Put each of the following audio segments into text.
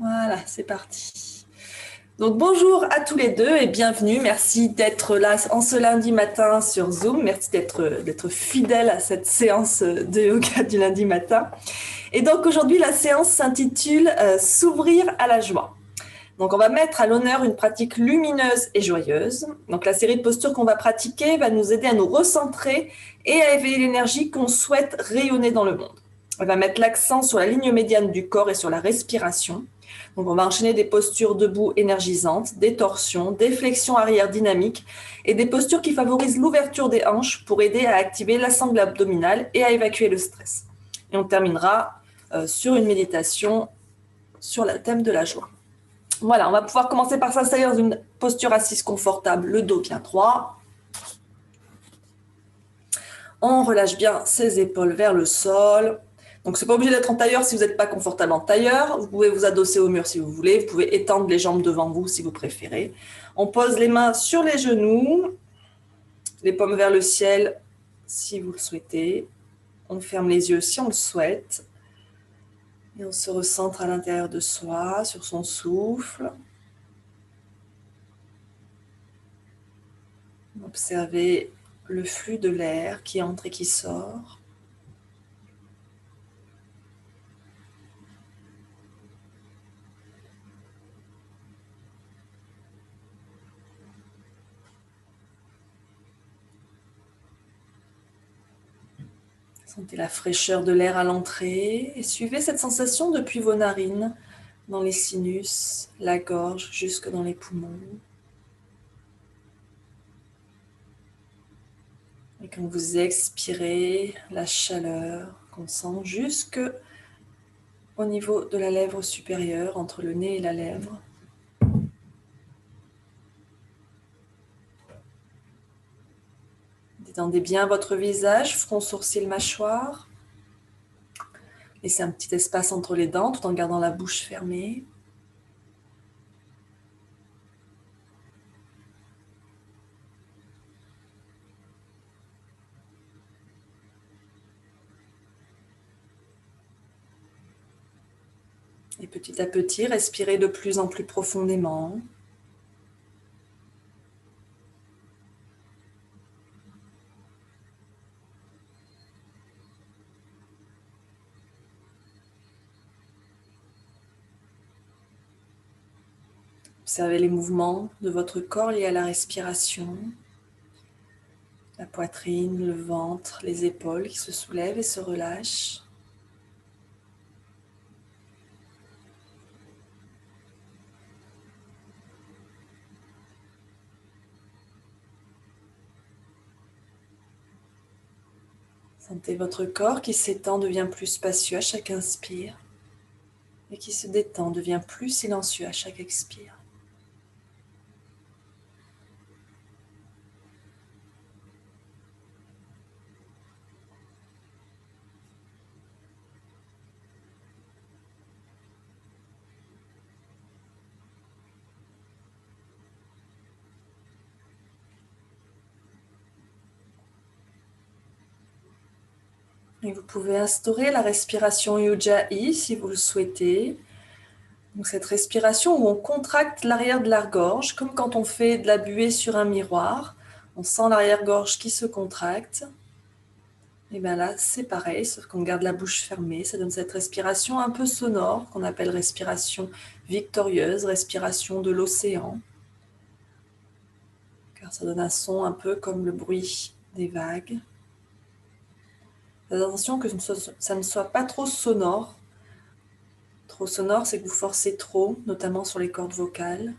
Voilà, c'est parti. Donc bonjour à tous les deux et bienvenue. Merci d'être là en ce lundi matin sur Zoom. Merci d'être fidèle à cette séance de yoga du lundi matin. Et donc aujourd'hui, la séance s'intitule S'ouvrir à la joie. Donc on va mettre à l'honneur une pratique lumineuse et joyeuse. Donc la série de postures qu'on va pratiquer va nous aider à nous recentrer et à éveiller l'énergie qu'on souhaite rayonner dans le monde. On va mettre l'accent sur la ligne médiane du corps et sur la respiration. Donc on va enchaîner des postures debout énergisantes, des torsions, des flexions arrière dynamiques et des postures qui favorisent l'ouverture des hanches pour aider à activer la sangle abdominale et à évacuer le stress. Et on terminera sur une méditation sur le thème de la joie. Voilà, on va pouvoir commencer par s'installer dans une posture assise confortable, le dos bien droit. On relâche bien ses épaules vers le sol. Donc, c'est pas obligé d'être en tailleur si vous n'êtes pas confortable en tailleur. Vous pouvez vous adosser au mur si vous voulez. Vous pouvez étendre les jambes devant vous si vous préférez. On pose les mains sur les genoux, les paumes vers le ciel si vous le souhaitez. On ferme les yeux si on le souhaite. Et on se recentre à l'intérieur de soi, sur son souffle. Observez le flux de l'air qui entre et qui sort. Sentez la fraîcheur de l'air à l'entrée et suivez cette sensation depuis vos narines, dans les sinus, la gorge, jusque dans les poumons. Et quand vous expirez, la chaleur qu'on sent jusque au niveau de la lèvre supérieure, entre le nez et la lèvre. Détendez bien votre visage, front, sourcil, mâchoire. Laissez un petit espace entre les dents tout en gardant la bouche fermée. Et petit à petit, respirez de plus en plus profondément. Observez les mouvements de votre corps liés à la respiration. La poitrine, le ventre, les épaules qui se soulèvent et se relâchent. Sentez votre corps qui s'étend, devient plus spacieux à chaque inspire et qui se détend, devient plus silencieux à chaque expire. Et vous pouvez instaurer la respiration Ujjayi si vous le souhaitez. Donc cette respiration où on contracte l'arrière de la gorge, comme quand on fait de la buée sur un miroir. On sent l'arrière-gorge qui se contracte. Et bien là, c'est pareil, sauf qu'on garde la bouche fermée. Ça donne cette respiration un peu sonore qu'on appelle respiration victorieuse, respiration de l'océan. Car ça donne un son un peu comme le bruit des vagues. Faites attention que ça ne soit pas trop sonore. Trop sonore, c'est que vous forcez trop, notamment sur les cordes vocales.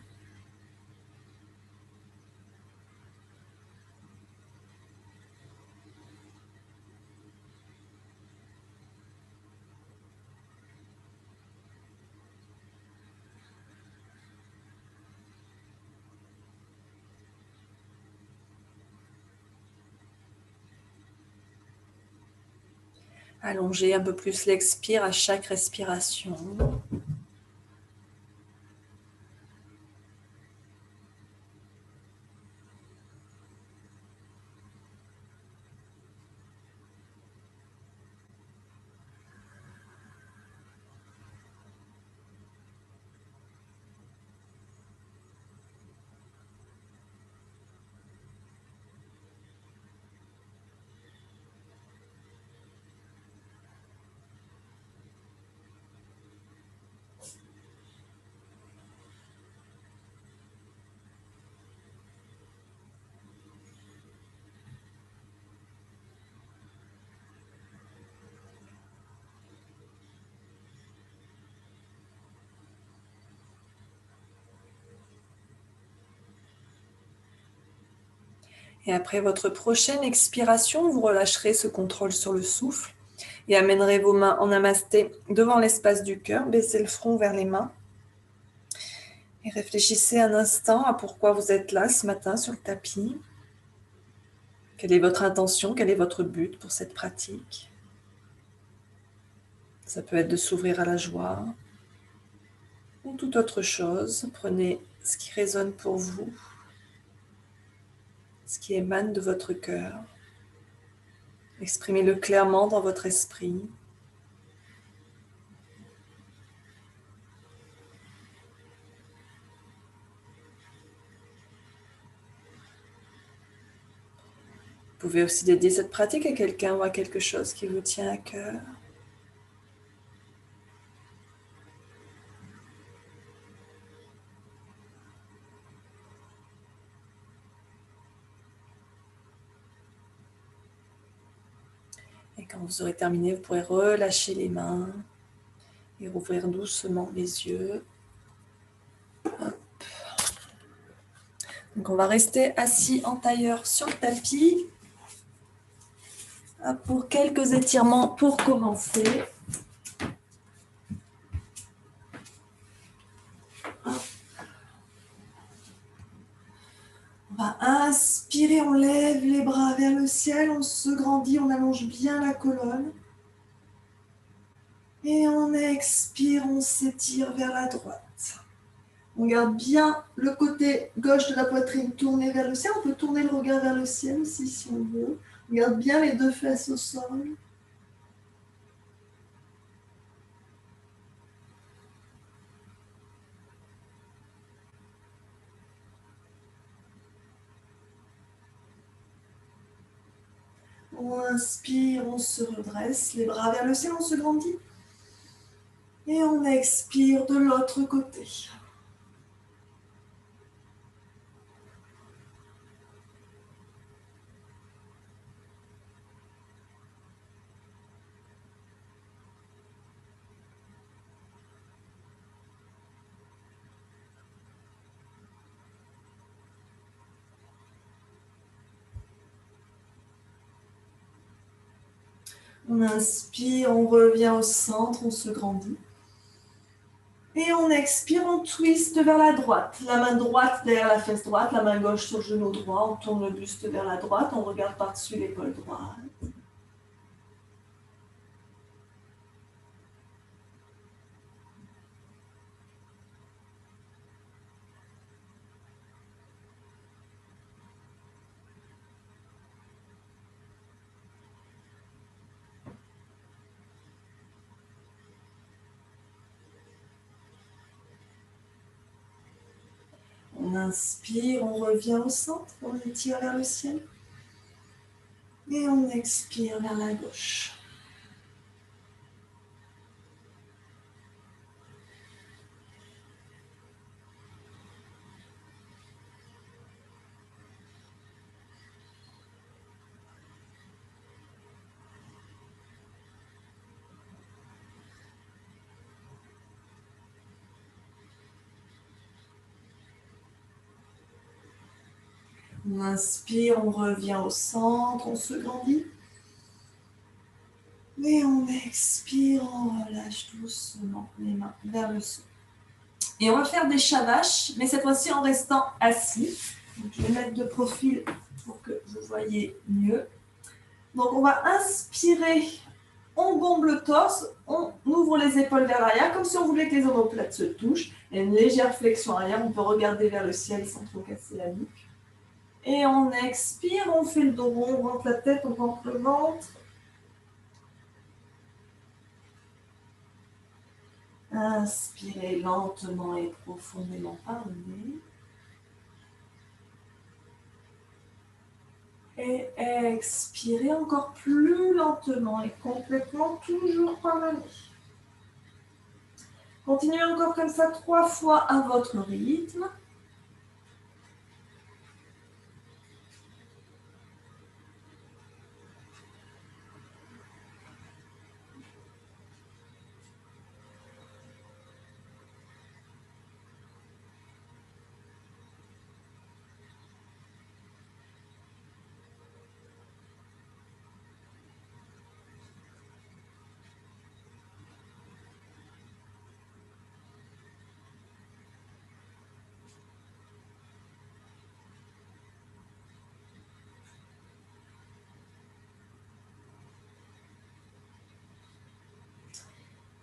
Allongez un peu plus l'expire à chaque respiration. Et après votre prochaine expiration, vous relâcherez ce contrôle sur le souffle et amènerez vos mains en namasté devant l'espace du cœur, baissez le front vers les mains. Et réfléchissez un instant à pourquoi vous êtes là ce matin sur le tapis. Quelle est votre intention? Quel est votre but pour cette pratique? Ça peut être de s'ouvrir à la joie ou toute autre chose. Prenez ce qui résonne pour vous, ce qui émane de votre cœur. Exprimez-le clairement dans votre esprit. Vous pouvez aussi dédier cette pratique à quelqu'un ou à quelque chose qui vous tient à cœur. Et quand vous aurez terminé, vous pourrez relâcher les mains et rouvrir doucement les yeux. Hop. Donc on va rester assis en tailleur sur le tapis. Hop, pour quelques étirements pour commencer. Hop. On va inspirer, on lève les bras vers le ciel, on se grandit, on allonge bien la colonne. Et on expire, on s'étire vers la droite. On garde bien le côté gauche de la poitrine tourné vers le ciel. On peut tourner le regard vers le ciel aussi si on veut. On garde bien les deux fesses au sol. On inspire, on se redresse, les bras vers le ciel, on se grandit. Et on expire de l'autre côté. On inspire, on revient au centre, on se grandit. Et on expire, on twist vers la droite. La main droite derrière la fesse droite, la main gauche sur le genou droit. On tourne le buste vers la droite, on regarde par-dessus l'épaule droite. On inspire, on revient au centre, on étire vers le ciel. Et on expire vers la gauche. On inspire, on revient au centre, on se grandit. Et on expire, on relâche doucement les mains vers le sol. Et on va faire des shavash, mais cette fois-ci en restant assis. Donc, je vais mettre de profil pour que vous voyez mieux. Donc on va inspirer, on bombe le torse, on ouvre les épaules vers l'arrière, comme si on voulait que les omoplates se touchent. Il y a une légère flexion arrière, on peut regarder vers le ciel sans trop casser la nuque. Et on expire, on fait le dos rond, on rentre la tête, on rentre le ventre. Inspirez lentement et profondément par le nez. Et expirez encore plus lentement et complètement, toujours par le nez. Continuez encore comme ça 3 fois à votre rythme.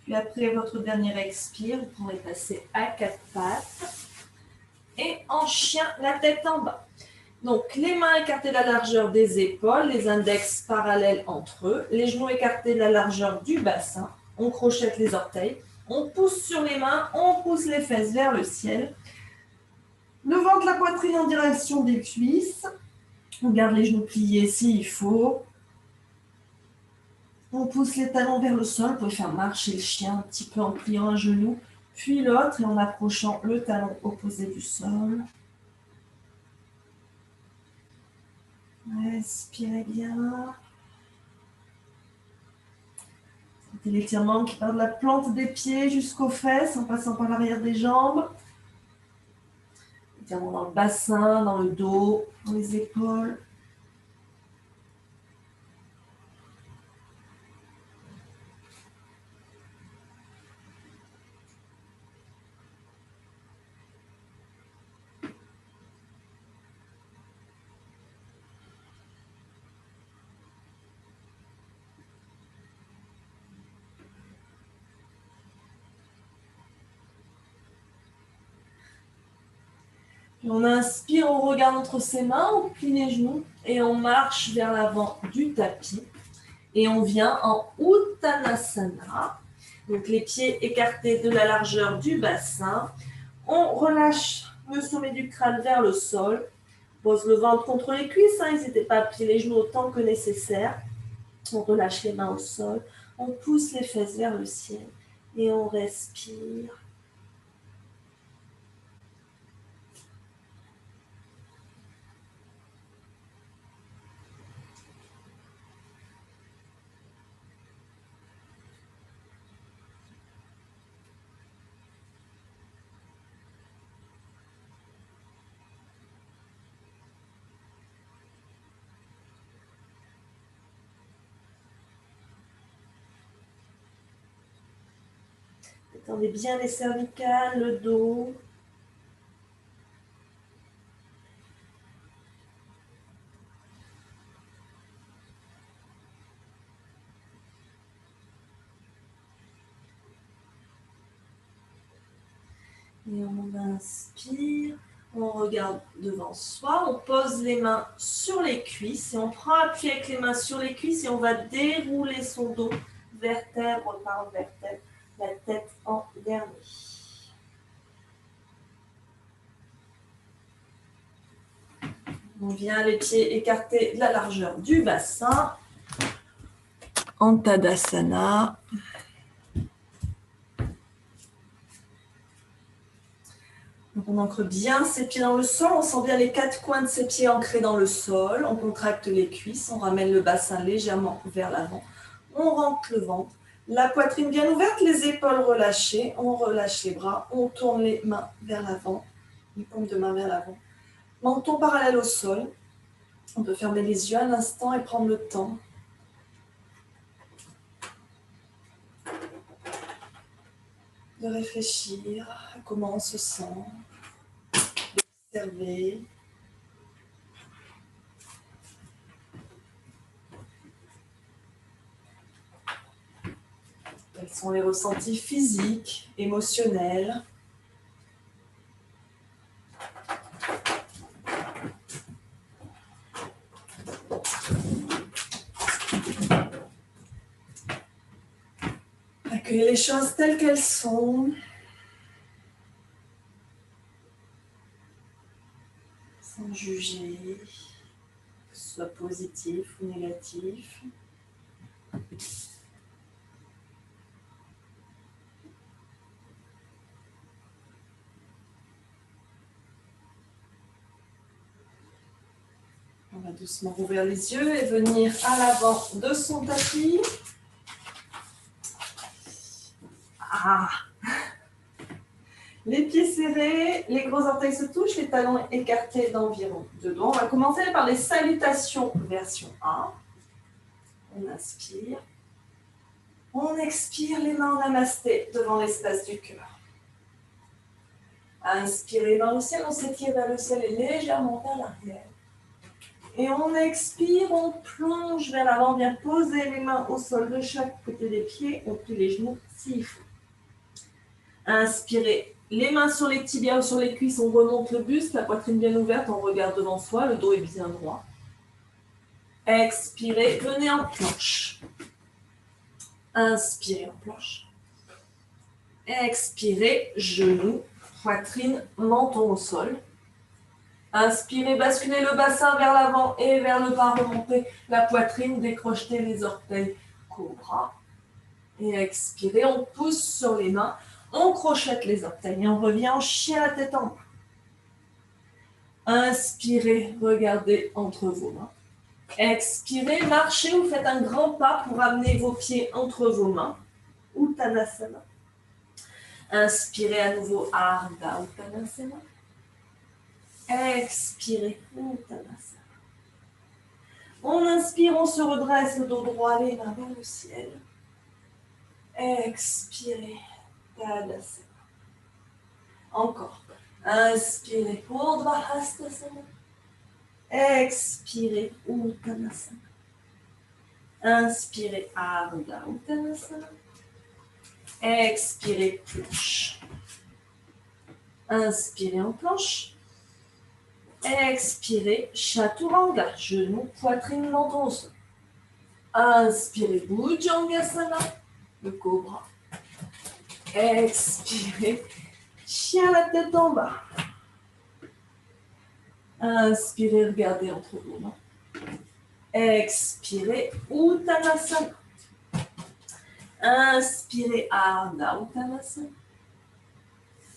Puis après votre dernier expire, vous pourrez passer à quatre pattes. Et en chien, la tête en bas. Donc, les mains écartées de la largeur des épaules, les index parallèles entre eux, les genoux écartés de la largeur du bassin. On crochette les orteils, on pousse sur les mains, on pousse les fesses vers le ciel. Le ventre, la poitrine en direction des cuisses. On garde les genoux pliés s'il faut. On pousse les talons vers le sol. Vous pouvez faire marcher le chien un petit peu en pliant un genou, puis l'autre et en approchant le talon opposé du sol. Respirez bien. Sentez l'étirement qui part de la plante des pieds jusqu'aux fesses en passant par l'arrière des jambes. Étirement dans le bassin, dans le dos, dans les épaules. Puis on inspire, on regarde entre ses mains, on plie les genoux et on marche vers l'avant du tapis. Et on vient en Uttanasana. Donc les pieds écartés de la largeur du bassin. On relâche le sommet du crâne vers le sol. Pose le ventre contre les cuisses. N'hésitez pas à plier les genoux autant que nécessaire. On relâche les mains au sol. On pousse les fesses vers le ciel. Et on respire. Détendez bien les cervicales, le dos. Et on inspire, on regarde devant soi, on pose les mains sur les cuisses et on prend appui avec les mains sur les cuisses et on va dérouler son dos vertèbre par vertèbre, la tête en dernier. On vient les pieds écartés de la largeur du bassin, en Tadasana. Donc on ancre bien ses pieds dans le sol, on sent bien les quatre coins de ses pieds ancrés dans le sol, on contracte les cuisses, on ramène le bassin légèrement vers l'avant, on rentre le ventre, la poitrine bien ouverte, les épaules relâchées, on relâche les bras, on tourne les mains vers l'avant, les paumes de main vers l'avant, menton parallèle au sol, on peut fermer les yeux un instant et prendre le temps de réfléchir à comment on se sent, d'observer. Quels sont les ressentis physiques, émotionnels? Accueillez les choses telles qu'elles sont. Sans juger, que ce soit positif ou négatif. On va doucement rouvrir les yeux et venir à l'avant de son tapis. Ah. Les pieds serrés, les gros orteils se touchent, les talons écartés d'environ 2 doigts. On va commencer par les salutations version 1. On inspire. On expire, les mains en namasté devant l'espace du cœur. Inspirez vers le ciel, on s'étire vers le ciel et légèrement vers l'arrière. Et on expire, on plonge vers l'avant, on vient poser les mains au sol de chaque côté des pieds, on plie les genoux s'il faut. Inspirez, les mains sur les tibias ou sur les cuisses, on remonte le buste, la poitrine bien ouverte, on regarde devant soi, le dos est bien droit. Expirez, venez en planche. Inspirez en planche. Expirez, genoux, poitrine, menton au sol. Inspirez, basculez le bassin vers l'avant et vers le bas, remontez la poitrine, décrochetez les orteils, cobra. Et expirez, on pousse sur les mains, on crochette les orteils et on revient en chien la tête en bas. Inspirez, regardez entre vos mains. Expirez, marchez ou faites un grand pas pour amener vos pieds entre vos mains. Uttanasana. Inspirez à nouveau, Ardha Uttanasana. Expirez, Uttanasana. On inspire, on se redresse, le dos droit, les mains vers le ciel. Expirez, Tadasana. Encore. Inspirez, Urdhva Hastasana. Expirez, Uttanasana. Inspirez, Ardha Uttanasana. Expirez, planche. Inspirez en planche. Expirez, Chaturanga, genoux, poitrine, menton au sol. Inspirez, Bhujangasana, le cobra. Expirez, chien la tête en bas. Inspirez, regardez entre vos mains. Expirez, Uttanasana. Inspirez, Ardha Uttanasana.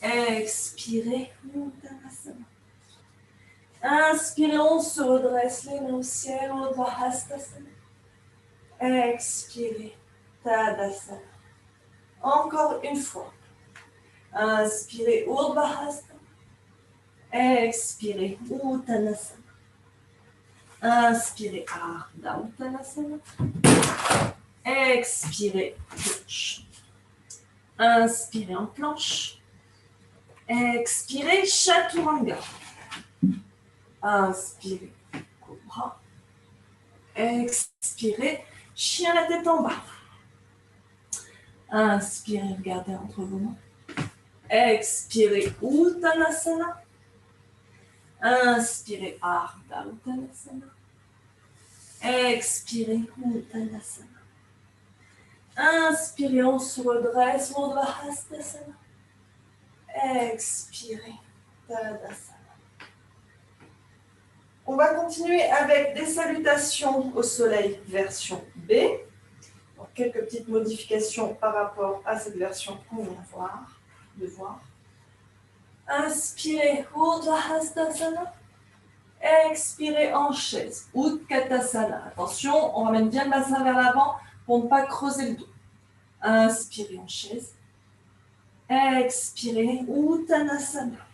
Expirez, Uttanasana. Inspirez, on se redresse les mains au ciel, Urdhva Hastasana. Expirez, Tadasana. Encore une fois. Inspirez, Urdhva Hastasana. Expirez, Uttanasana. Inspirez, Ardha Uttanasana. Expirez, planche. Inspirez en planche. Expirez, Chaturanga. Inspirez, cobra. Expirez, chien la tête en bas. Inspirez, regardez entre vos mains. Expirez, Uttanasana. Inspirez, Ardha Uttanasana. Expirez, Uttanasana. Inspirez, on se redresse, Urdhva Hastasana. Expirez, Tadasana. On va continuer avec des salutations au soleil version B. Donc, quelques petites modifications par rapport à cette version qu'on vient de voir. Inspirez, Urdhva Hastasana. Expirez en chaise, Utkatasana. Attention, on ramène bien le bassin vers l'avant pour ne pas creuser le dos. Inspirez en chaise. Expirez, Uttanasana.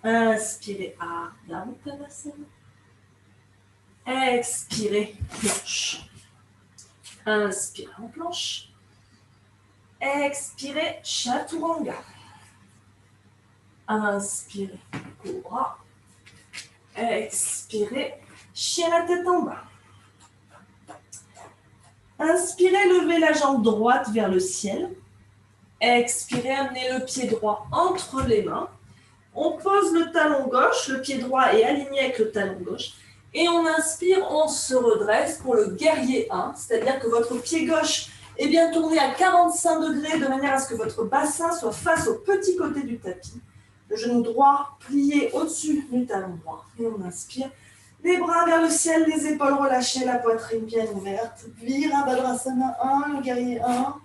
Inspirez, Ardha Uttanasana. Expirez, planche. Inspirez en planche. Expirez, Chaturanga. Inspirez, cobra. Expirez, chien la tête en bas. Inspirez, levez la jambe droite vers le ciel. Expirez, amenez le pied droit entre les mains. On pose le talon gauche, le pied droit est aligné avec le talon gauche. Et on inspire, on se redresse pour le guerrier 1, c'est-à-dire que votre pied gauche est bien tourné à 45 degrés de manière à ce que votre bassin soit face au petit côté du tapis. Le genou droit plié au-dessus du talon droit. Et on inspire. Les bras vers le ciel, les épaules relâchées, la poitrine bien ouverte. Virabhadrasana 1, le guerrier 1.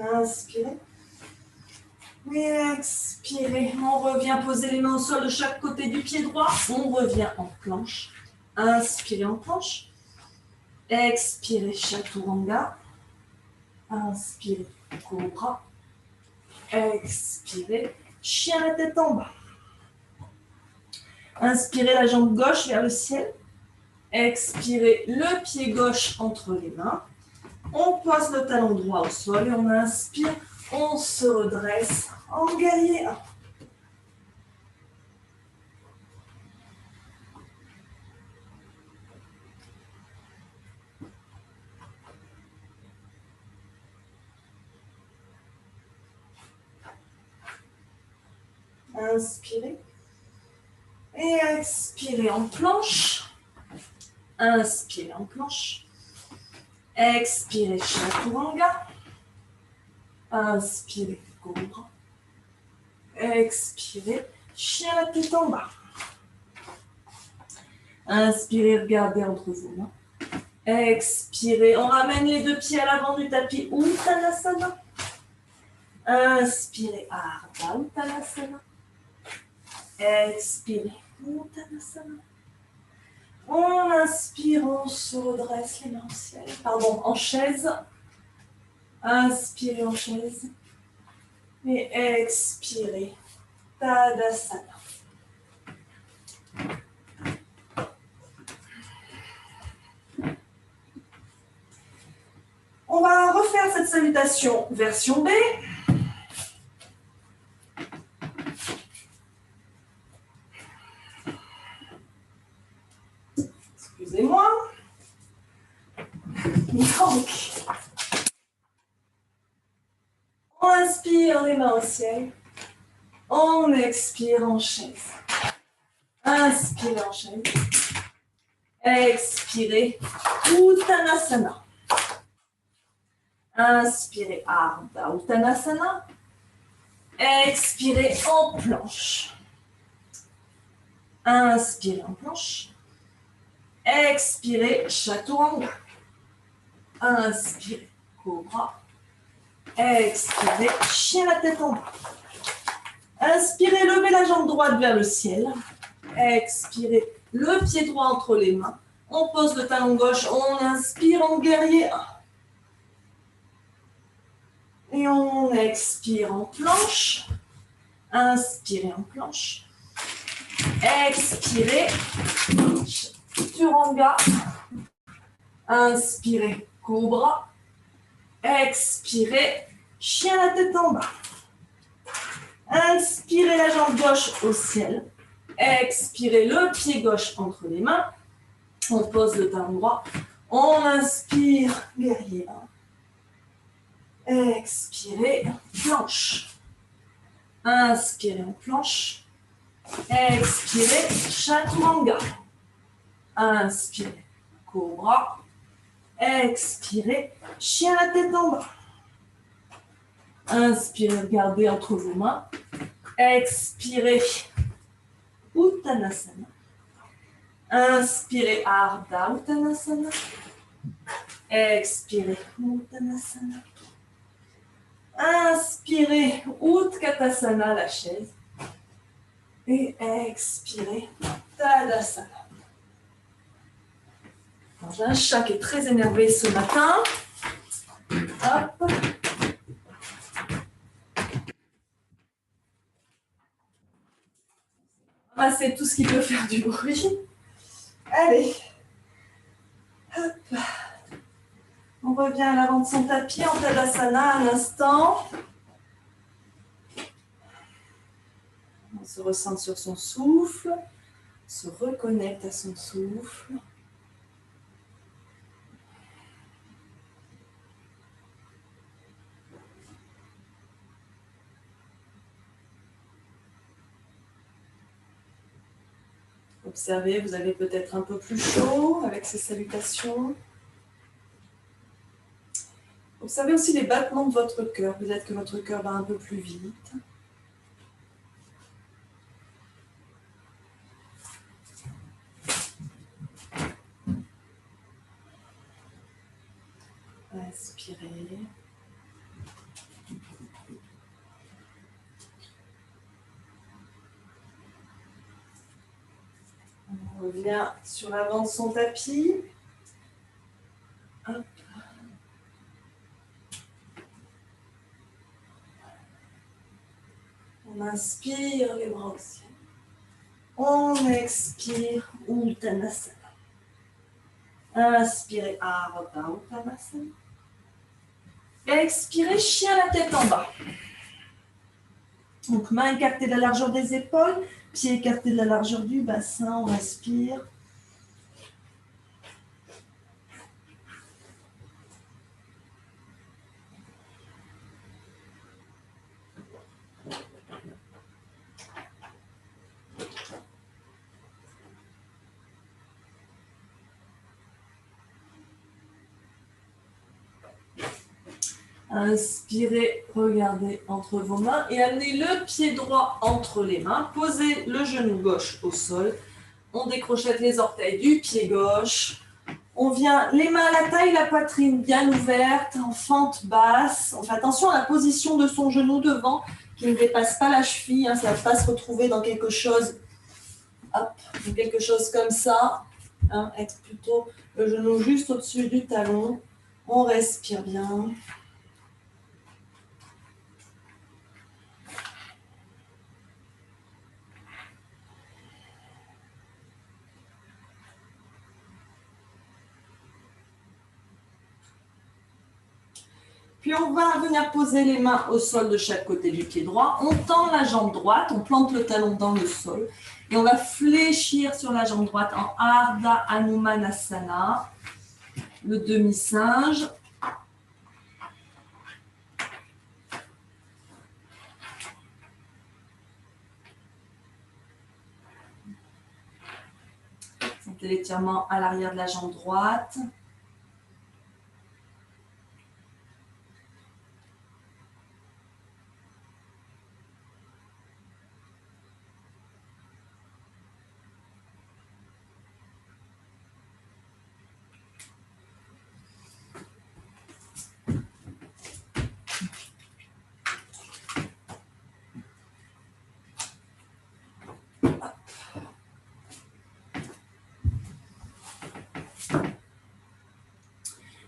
Inspirez. Et expirez. On revient poser les mains au sol de chaque côté du pied droit. On revient en planche. Inspirez en planche. Expirez, Chaturanga. Inspirez, cobra. Expirez, chien la tête en bas. Inspirez la jambe gauche vers le ciel. Expirez le pied gauche entre les mains. On pose le talon droit au sol et on inspire. On se redresse en guerrier 1. Inspirez. Et expirez en planche. Inspirez en planche. Expirez chaturanga. Inspirez cobra. Expirez chien la tête en bas. Inspirez, regardez entre vos mains. Expirez, on ramène les deux pieds à l'avant du tapis Uttanasana. Inspirez, Ardha Uttanasana. Expirez, Uttanasana. On inspire, on se redresse les mains au ciel. Pardon, en chaise. Inspirez en chaise. Et expirez, Tadasana. On va refaire cette salutation version B. Excusez-moi. Donc, on inspire les mains au ciel. On expire en chaise. Inspirez en chaise. Expirez. Uttanasana. Inspirez Ardha Uttanasana. Expirez en planche. Inspirez en planche. Expirez chaturanga. Inspirez cobra. Expirez chien la tête en bas. Inspirez, levez la jambe droite vers le ciel. Expirez, le pied droit entre les mains. On pose le talon gauche, on inspire en guerrier 1. Et on expire en planche. Inspirez en planche. Expirez, chaturanga. Inspirez, cobra. Expirez, chien la tête en bas. Inspirez la jambe gauche au ciel. Expirez le pied gauche entre les mains. On pose le talon droit. On inspire, guerrier 1. Expirez, planche. Inspirez en planche. Expirez, chaturanga. Inspirez, cobra. Expirez, chien la tête en bas. Inspirez, regardez entre vos mains. Expirez, Uttanasana. Inspirez, Ardha Uttanasana. Expirez, Uttanasana. Inspirez, Utkatasana, la chaise. Et expirez, Tadasana. J'ai un chat qui est très énervé ce matin. Hop. C'est tout ce qui peut faire du bruit. Allez. Hop. On revient à l'avant de son tapis en Tadasana un instant. On se ressent sur son souffle. Se reconnecte à son souffle. Observez, vous avez peut-être un peu plus chaud avec ces salutations. Observez aussi les battements de votre cœur. Peut-être que votre cœur va un peu plus vite. Inspirez. On revient sur l'avant de son tapis. Hop. On inspire les bras au ciel. On expire, Uttanasana. Inspirez, Ardha Uttanasana. Expirez, chien la tête en bas. Donc, main écartée de la largeur des épaules, pieds écartés de la largeur du bassin, on respire. Inspirez, regardez entre vos mains et amenez le pied droit entre les mains. Posez le genou gauche au sol. On décrochette les orteils du pied gauche. On vient les mains à la taille, la poitrine bien ouverte, en fente basse. On fait attention à la position de son genou devant qui ne dépasse pas la cheville. Ça ne va pas se retrouver dans quelque chose, quelque chose comme ça. Être plutôt le genou juste au-dessus du talon. On respire bien. Puis on va venir poser les mains au sol de chaque côté du pied droit. On tend la jambe droite, on plante le talon dans le sol. Et on va fléchir sur la jambe droite en Ardha Hanumanasana, le demi-singe. Sentez l'étirement à l'arrière de la jambe droite.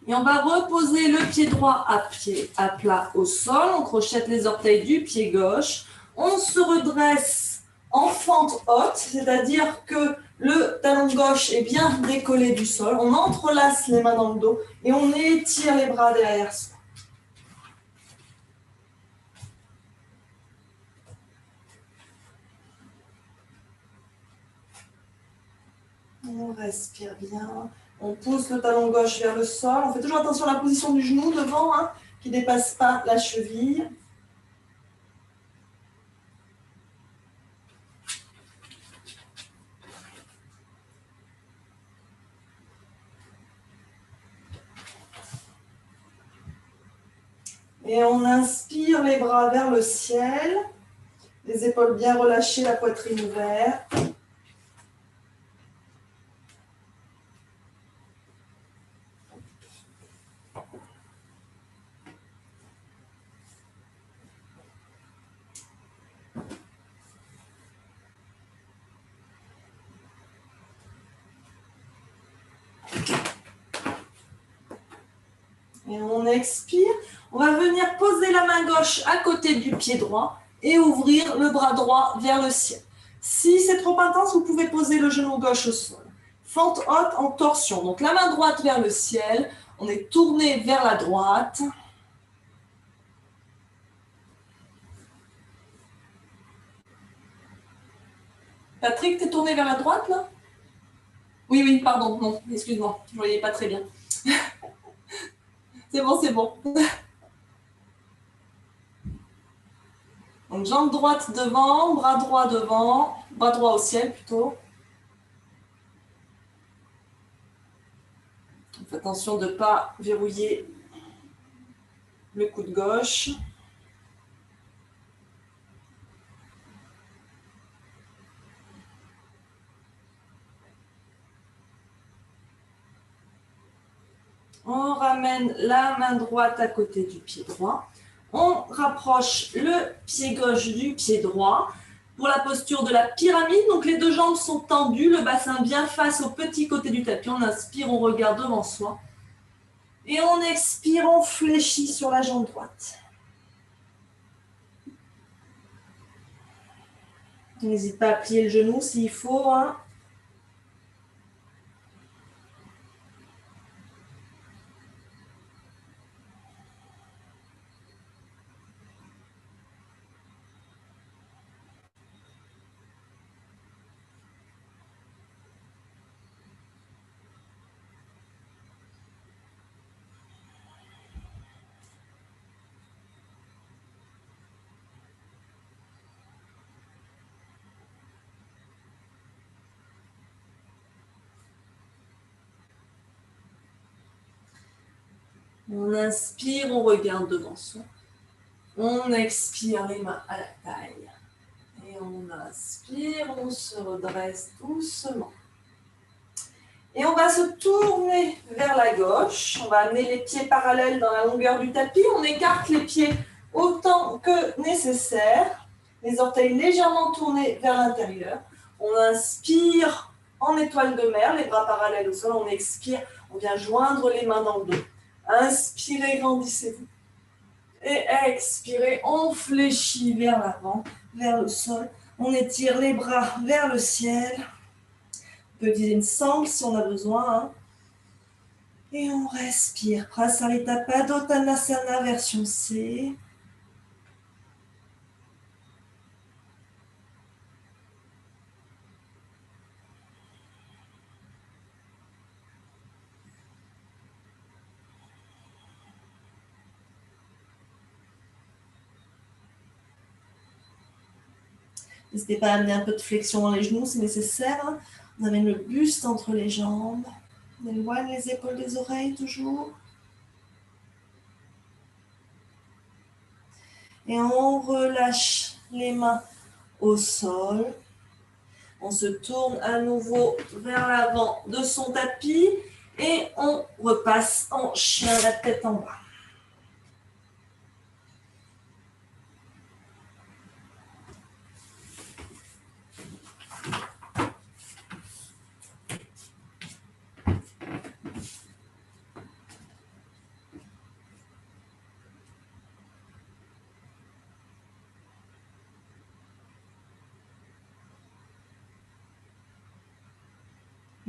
Et on va reposer le pied droit à plat au sol. On crochette les orteils du pied gauche. On se redresse en fente haute, c'est-à-dire que le talon gauche est bien décollé du sol. On entrelace les mains dans le dos et on étire les bras derrière soi. On respire bien. On pousse le talon gauche vers le sol. On fait toujours attention à la position du genou devant, qui ne dépasse pas la cheville. Et on inspire les bras vers le ciel. Les épaules bien relâchées, la poitrine ouverte. Et on expire. On va venir poser la main gauche à côté du pied droit et ouvrir le bras droit vers le ciel. Si c'est trop intense, vous pouvez poser le genou gauche au sol. Fente haute en torsion. Donc la main droite vers le ciel. On est tourné vers la droite. Patrick, t'es tourné vers la droite là? Oui, pardon, non, excuse-moi, je ne voyais pas très bien. C'est bon, c'est bon. Donc jambe droite devant, bras droit au ciel plutôt. Faites attention de ne pas verrouiller le coude gauche. On ramène la main droite à côté du pied droit. On rapproche le pied gauche du pied droit pour la posture de la pyramide. Donc les deux jambes sont tendues, le bassin bien face au petit côté du tapis. On inspire, on regarde devant soi. Et on expire, on fléchit sur la jambe droite. N'hésite pas à plier le genou s'il faut, hein. On inspire, on regarde devant soi. On expire les mains à la taille. Et on inspire, on se redresse doucement. Et on va se tourner vers la gauche. On va amener les pieds parallèles dans la longueur du tapis. On écarte les pieds autant que nécessaire. Les orteils légèrement tournés vers l'intérieur. On inspire en étoile de mer, les bras parallèles au sol. On expire, on vient joindre les mains dans le dos. Inspirez, grandissez-vous. Et expirez, on fléchit vers l'avant, vers le sol. On étire les bras vers le ciel. On peut utiliser une sangle si on a besoin. Hein. Et on respire. Prasarita Padottanasana version C. N'hésitez pas à amener un peu de flexion dans les genoux, c'est nécessaire. On amène le buste entre les jambes. On éloigne les épaules des oreilles toujours. Et on relâche les mains au sol. On se tourne à nouveau vers l'avant de son tapis et on repasse en chien, la tête en bas.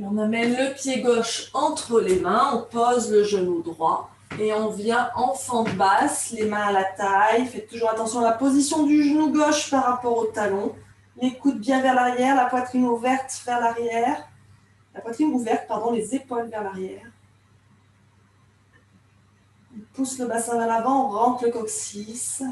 On amène le pied gauche entre les mains, on pose le genou droit et on vient en fente basse, les mains à la taille. Faites toujours attention à la position du genou gauche par rapport au talon. Les coudes bien vers l'arrière, la poitrine ouverte vers l'arrière. La poitrine ouverte, pardon, les épaules vers l'arrière. On pousse le bassin vers l'avant, on rentre le coccyx.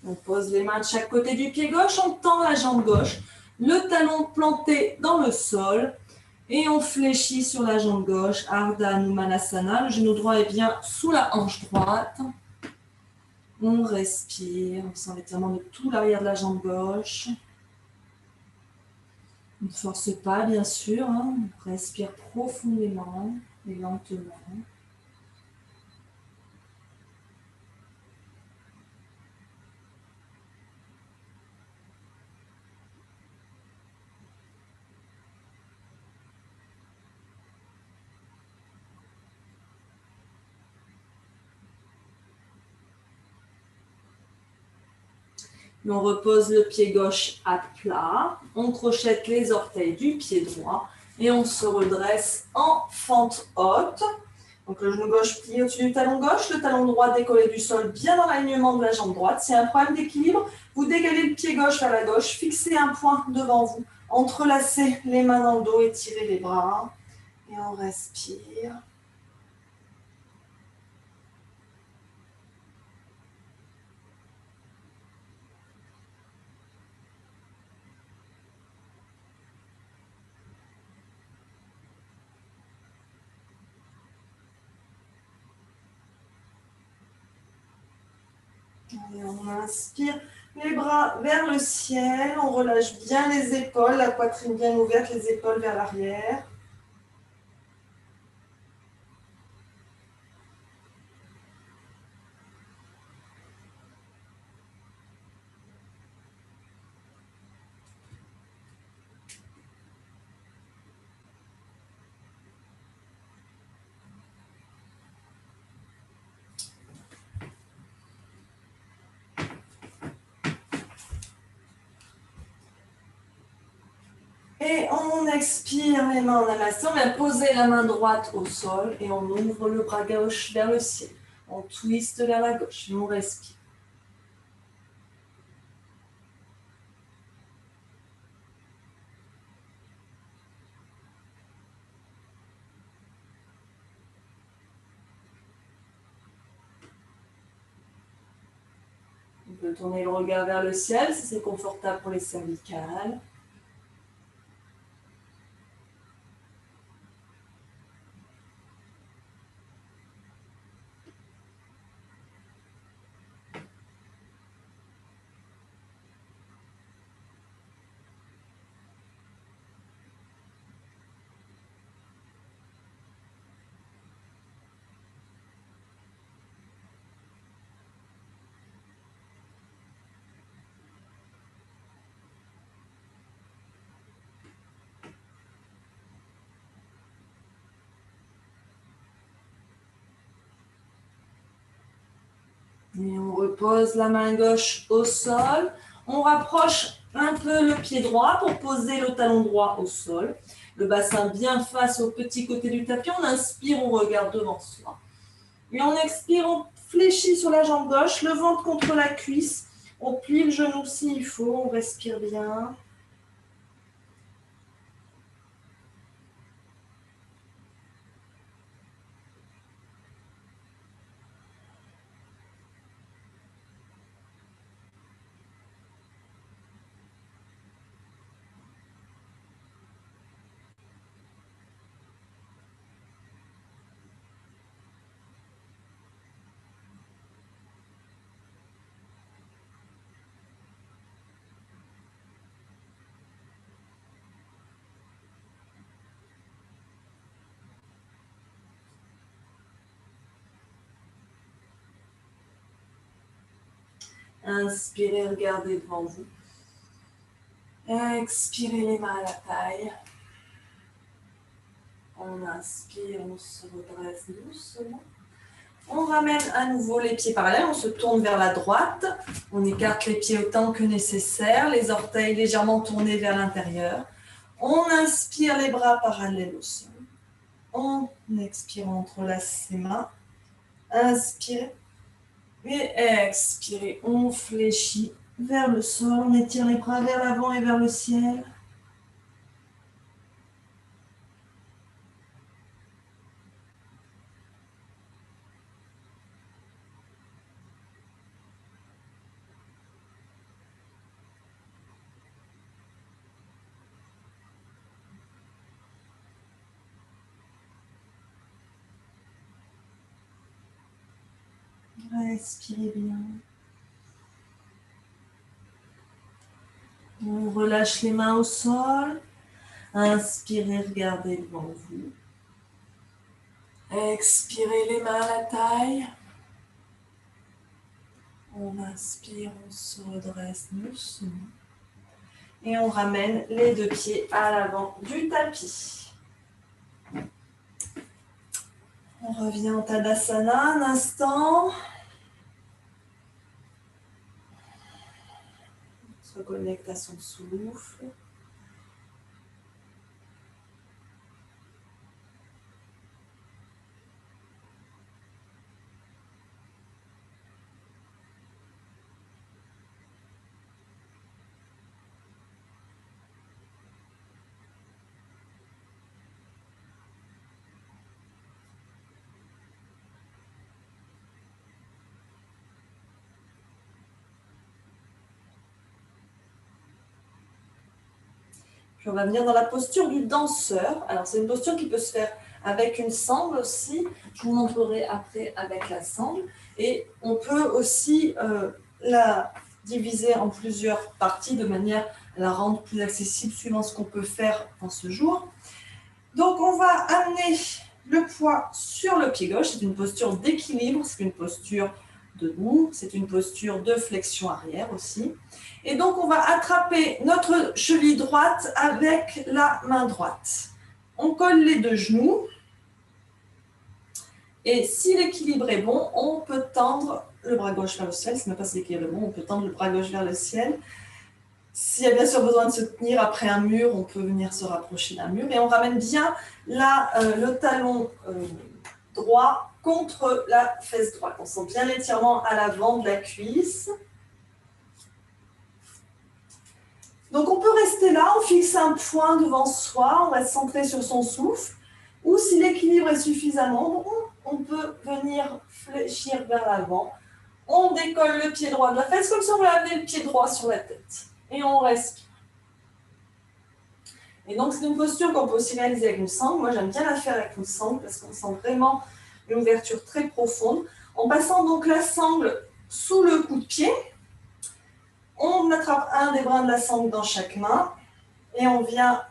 On pose les mains de chaque côté du pied gauche, on tend la jambe gauche, le talon planté dans le sol et on fléchit sur la jambe gauche, Ardha Numanasana. Le genou droit est bien sous la hanche droite. On respire, on sent l'étirement de tout l'arrière de la jambe gauche. On ne force pas, bien sûr, hein. On respire profondément et lentement. On repose le pied gauche à plat, on crochette les orteils du pied droit et on se redresse en fente haute. Donc le genou gauche plié au-dessus du talon gauche, le talon droit décollé du sol bien dans l'alignement de la jambe droite. S'il y a un problème d'équilibre, vous décalez le pied gauche vers la gauche, fixez un point devant vous, entrelacez les mains dans le dos, étirez les bras et on respire. Et on inspire, les bras vers le ciel, on relâche bien les épaules, la poitrine bien ouverte, les épaules vers l'arrière. Et on expire les mains en namaste. On vient poser la main droite au sol et on ouvre le bras gauche vers le ciel. On twiste vers la gauche et on respire. On peut tourner le regard vers le ciel si c'est confortable pour les cervicales. Et on repose la main gauche au sol. On rapproche un peu le pied droit pour poser le talon droit au sol. Le bassin bien face au petit côté du tapis. On inspire, on regarde devant soi. Et on expire, on fléchit sur la jambe gauche, le ventre contre la cuisse. On plie le genou s'il faut, on respire bien. Inspirez, regardez devant vous. Expirez les mains à la taille. On inspire, on se redresse doucement. On ramène à nouveau les pieds parallèles, on se tourne vers la droite. On écarte les pieds autant que nécessaire, les orteils légèrement tournés vers l'intérieur. On inspire les bras parallèles au sol. On expire, on entrelace ses mains. Inspirez. Et expirez, on fléchit vers le sol. On étire les bras vers l'avant et vers le ciel. Respirez bien. On relâche les mains au sol. Inspirez, regardez devant vous. Expirez les mains à la taille. On inspire, on se redresse doucement. Et on ramène les deux pieds à l'avant du tapis. On revient en Tadasana un instant. On se reconnecte à son souffle. Puis on va venir dans la posture du danseur. Alors c'est une posture qui peut se faire avec une sangle aussi. Je vous montrerai après avec la sangle. Et on peut aussi la diviser en plusieurs parties de manière à la rendre plus accessible suivant ce qu'on peut faire dans ce jour. Donc on va amener le poids sur le pied gauche. C'est une posture d'équilibre, c'est une posture debout, c'est une posture de flexion arrière aussi. Et donc, on va attraper notre cheville droite avec la main droite. On colle les deux genoux. Et si l'équilibre est bon, on peut tendre le bras gauche vers le ciel. Si ce n'est pas si l'équilibre est bon, on peut tendre le bras gauche vers le ciel. S'il y a bien sûr besoin de se tenir après un mur, on peut venir se rapprocher d'un mur. Et on ramène bien le talon droit contre la fesse droite. On sent bien l'étirement à l'avant de la cuisse. Donc on peut rester là, on fixe un point devant soi, on reste centré sur son souffle. Ou si l'équilibre est suffisamment bon, on peut venir fléchir vers l'avant. On décolle le pied droit de la fesse comme si on voulait amener le pied droit sur la tête. Et on respire. Et donc, c'est une posture qu'on peut aussi réaliser avec une sangle. Moi, j'aime bien la faire avec une sangle parce qu'on sent vraiment une ouverture très profonde. En passant donc la sangle sous le coup de pied, on attrape un des brins de la sangle dans chaque main et on vient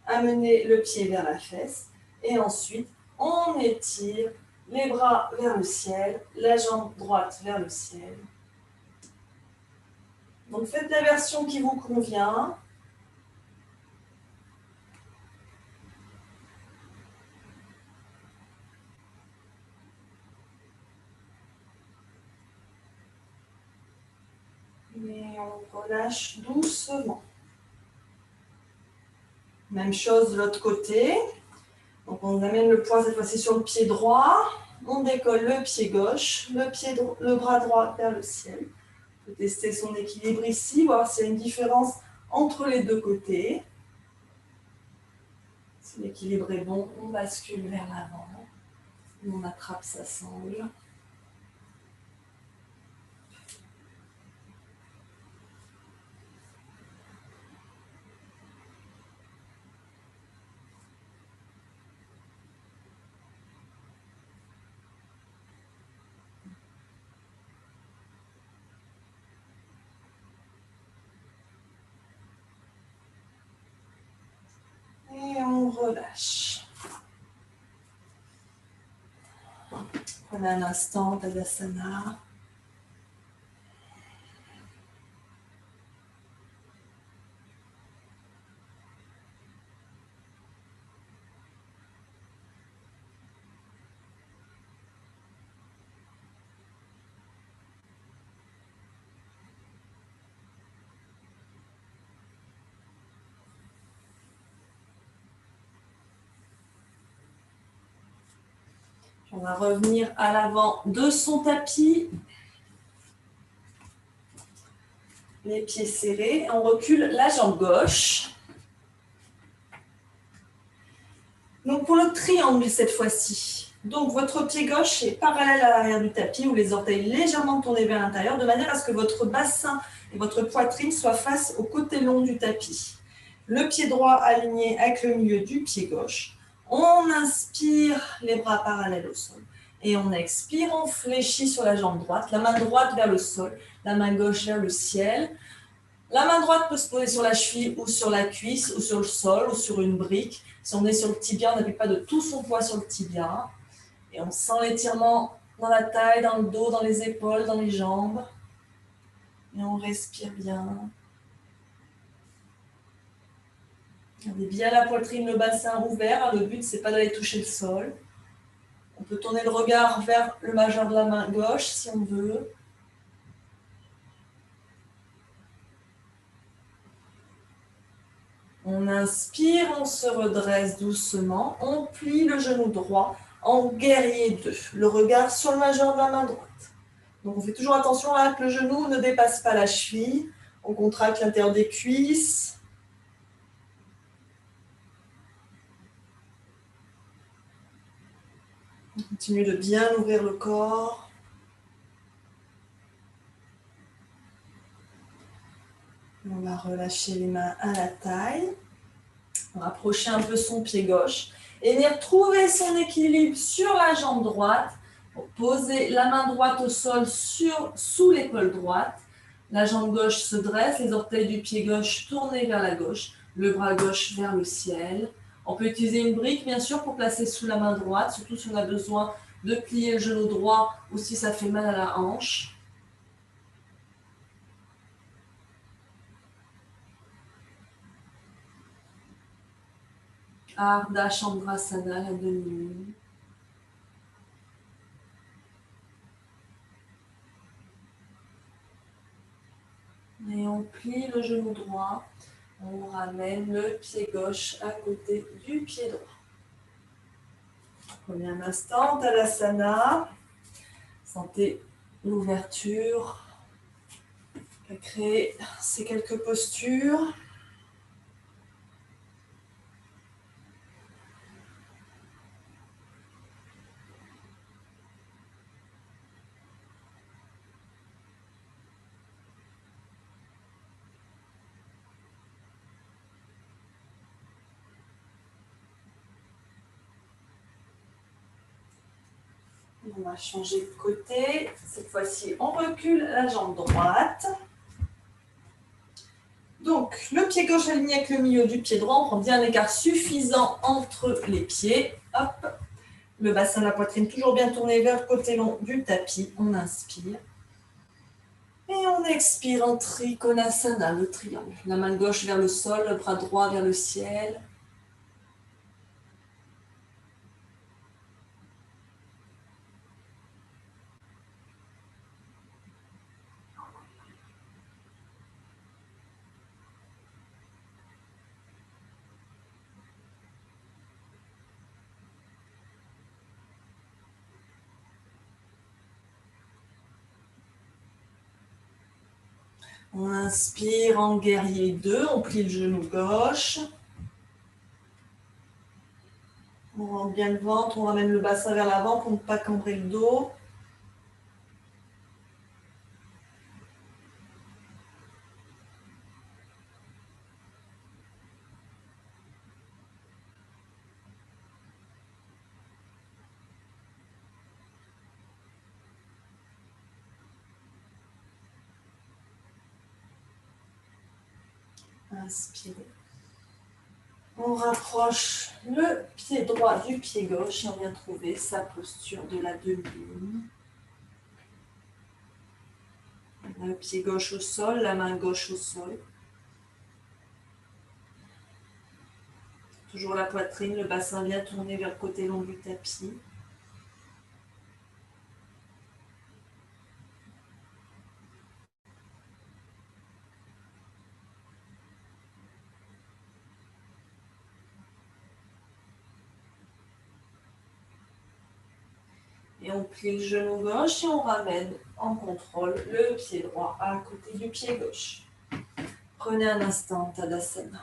amener le pied vers la fesse. Et ensuite, on étire les bras vers le ciel, la jambe droite vers le ciel. Donc, faites la version qui vous convient. Et on relâche doucement. Même chose de l'autre côté. Donc on amène le poing cette fois-ci sur le pied droit. On décolle le pied gauche, le bras droit vers le ciel. On peut tester son équilibre ici, voir s'il y a une différence entre les deux côtés. Si l'équilibre est bon, on bascule vers l'avant. On attrape sa sangle. Et on relâche. Prenez un instant, Tadasana. On va revenir à l'avant de son tapis. Les pieds serrés. On recule la jambe gauche. Donc pour le triangle cette fois-ci. Donc votre pied gauche est parallèle à l'arrière du tapis ou les orteils légèrement tournés vers l'intérieur de manière à ce que votre bassin et votre poitrine soient face au côté long du tapis. Le pied droit aligné avec le milieu du pied gauche. On inspire, les bras parallèles au sol. Et on expire, on fléchit sur la jambe droite, la main droite vers le sol, la main gauche vers le ciel. La main droite peut se poser sur la cheville ou sur la cuisse ou sur le sol ou sur une brique. Si on est sur le tibia, on n'appuie pas de tout son poids sur le tibia. Et on sent l'étirement dans la taille, dans le dos, dans les épaules, dans les jambes. Et on respire bien. Gardez bien la poitrine, le bassin ouvert. Le but, c'est pas d'aller toucher le sol. On peut tourner le regard vers le majeur de la main gauche si on veut. On inspire, on se redresse doucement. On plie le genou droit en guerrier 2. Le regard sur le majeur de la main droite. Donc on fait toujours attention là que le genou ne dépasse pas la cheville. On contracte l'intérieur des cuisses. On continue de bien ouvrir le corps. On va relâcher les mains à la taille. On va rapprocher un peu son pied gauche. Et venir trouver son équilibre sur la jambe droite. Poser la main droite au sol sous l'épaule droite. La jambe gauche se dresse, les orteils du pied gauche tournés vers la gauche, le bras gauche vers le ciel. On peut utiliser une brique, bien sûr, pour placer sous la main droite, surtout si on a besoin de plier le genou droit ou si ça fait mal à la hanche. Ardha Chandrasana, la demi-lune. Et on plie le genou droit. On ramène le pied gauche à côté du pied droit. Prenez un instant, Tadasana. Sentez l'ouverture qu'a créé ces quelques postures. On va changer de côté. Cette fois-ci, on recule la jambe droite. Donc, le pied gauche aligné avec le milieu du pied droit. On prend bien un écart suffisant entre les pieds. Hop. Le bassin de la poitrine toujours bien tourné vers le côté long du tapis. On inspire. Et on expire en Trikonasana, le triangle. La main gauche vers le sol, le bras droit vers le ciel. On inspire en guerrier 2, on plie le genou gauche. On rentre bien le ventre, on ramène le bassin vers l'avant pour ne pas cambrer le dos. Inspirez. On rapproche le pied droit du pied gauche et on vient trouver sa posture de la demi-lune. Le pied gauche au sol, la main gauche au sol. Toujours la poitrine, le bassin bien tourné vers le côté long du tapis. Et on plie le genou gauche et on ramène en contrôle le pied droit à côté du pied gauche. Prenez un instant, Tadasana.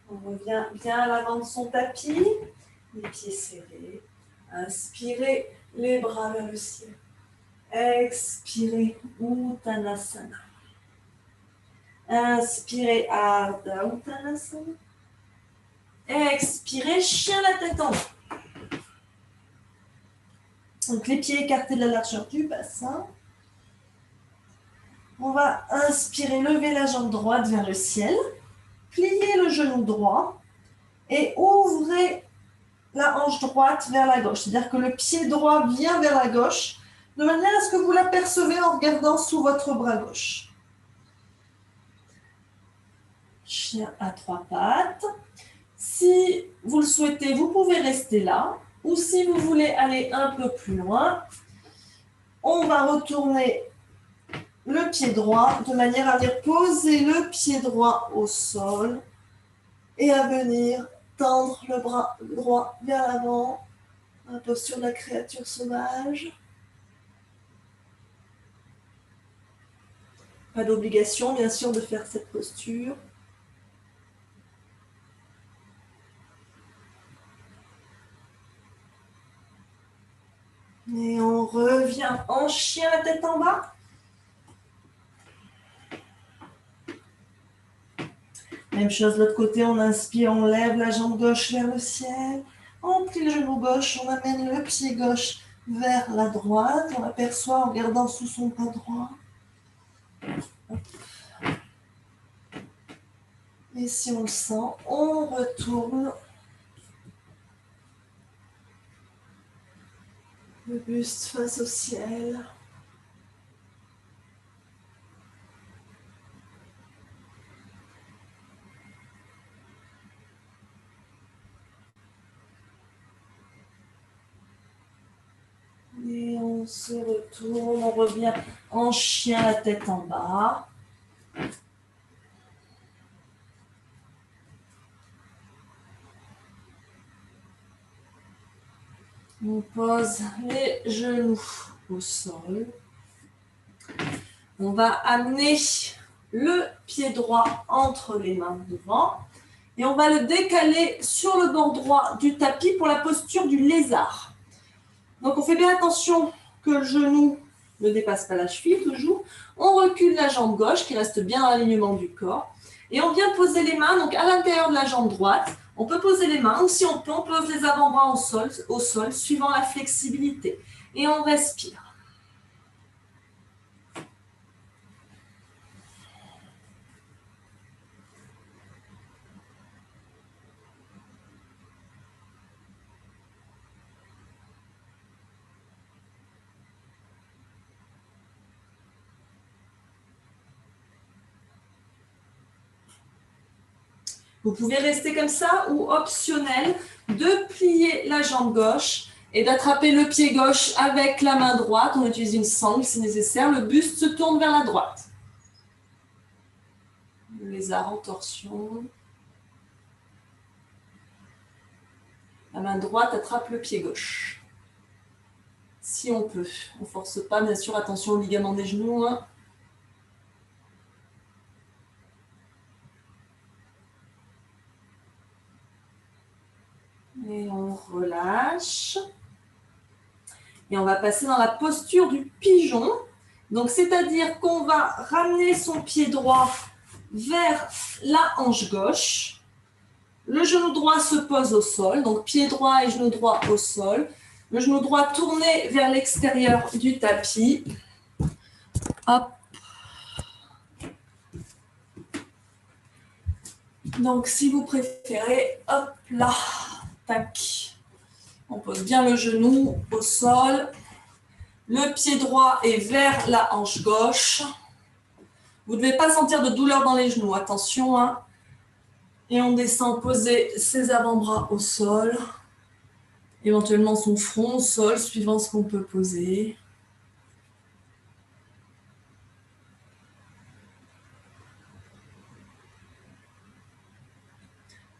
On revient bien à l'avant de son tapis, les pieds serrés. Inspirez, les bras vers le ciel. Expirez, Uttanasana. Inspirez, Ardha Uttanasana. Expirez, chien la tête en bas. Donc les pieds écartés de la largeur du bassin. On va inspirer, lever la jambe droite vers le ciel. Pliez le genou droit et ouvrez la hanche droite vers la gauche. C'est-à-dire que le pied droit vient vers la gauche de manière à ce que vous l'apercevez en regardant sous votre bras gauche. Chien à 3 pattes. Si vous le souhaitez, vous pouvez rester là. Ou si vous voulez aller un peu plus loin, on va retourner le pied droit de manière à venir poser le pied droit au sol et à venir tendre le bras droit vers l'avant, la posture de la créature sauvage. Pas d'obligation, bien sûr, de faire cette posture. Et on revient en chien, la tête en bas. Même chose de l'autre côté, on inspire, on lève la jambe gauche vers le ciel. On plie le genou gauche, on amène le pied gauche vers la droite. On aperçoit en regardant sous son bras droit. Et si on le sent, on retourne le buste face au ciel. Et on se retourne, on revient en chien, la tête en bas. On pose les genoux au sol. On va amener le pied droit entre les mains devant et on va le décaler sur le bord droit du tapis pour la posture du lézard. Donc on fait bien attention que le genou ne dépasse pas la cheville toujours. On recule la jambe gauche qui reste bien dans l'alignement du corps et on vient poser les mains donc à l'intérieur de la jambe droite. On peut poser les mains ou si on peut, on pose les avant-bras au sol suivant la flexibilité. Et on respire. Vous pouvez rester comme ça ou optionnel de plier la jambe gauche et d'attraper le pied gauche avec la main droite. On utilise une sangle si nécessaire. Le buste se tourne vers la droite. Le lézard en torsion. La main droite attrape le pied gauche. Si on peut. On ne force pas, bien sûr. Attention aux ligaments des genoux. Et on relâche. Et on va passer dans la posture du pigeon. Donc, c'est-à-dire qu'on va ramener son pied droit vers la hanche gauche. Le genou droit se pose au sol. Donc, pied droit et genou droit au sol. Le genou droit tourné vers l'extérieur du tapis. Hop. Donc, si vous préférez, hop là, tac. On pose bien le genou au sol. Le pied droit est vers la hanche gauche. Vous ne devez pas sentir de douleur dans les genoux, attention. Hein. Et on descend poser ses avant-bras au sol. Éventuellement son front au sol, suivant ce qu'on peut poser.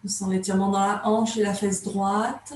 On sent l'étirement dans la hanche et la fesse droite.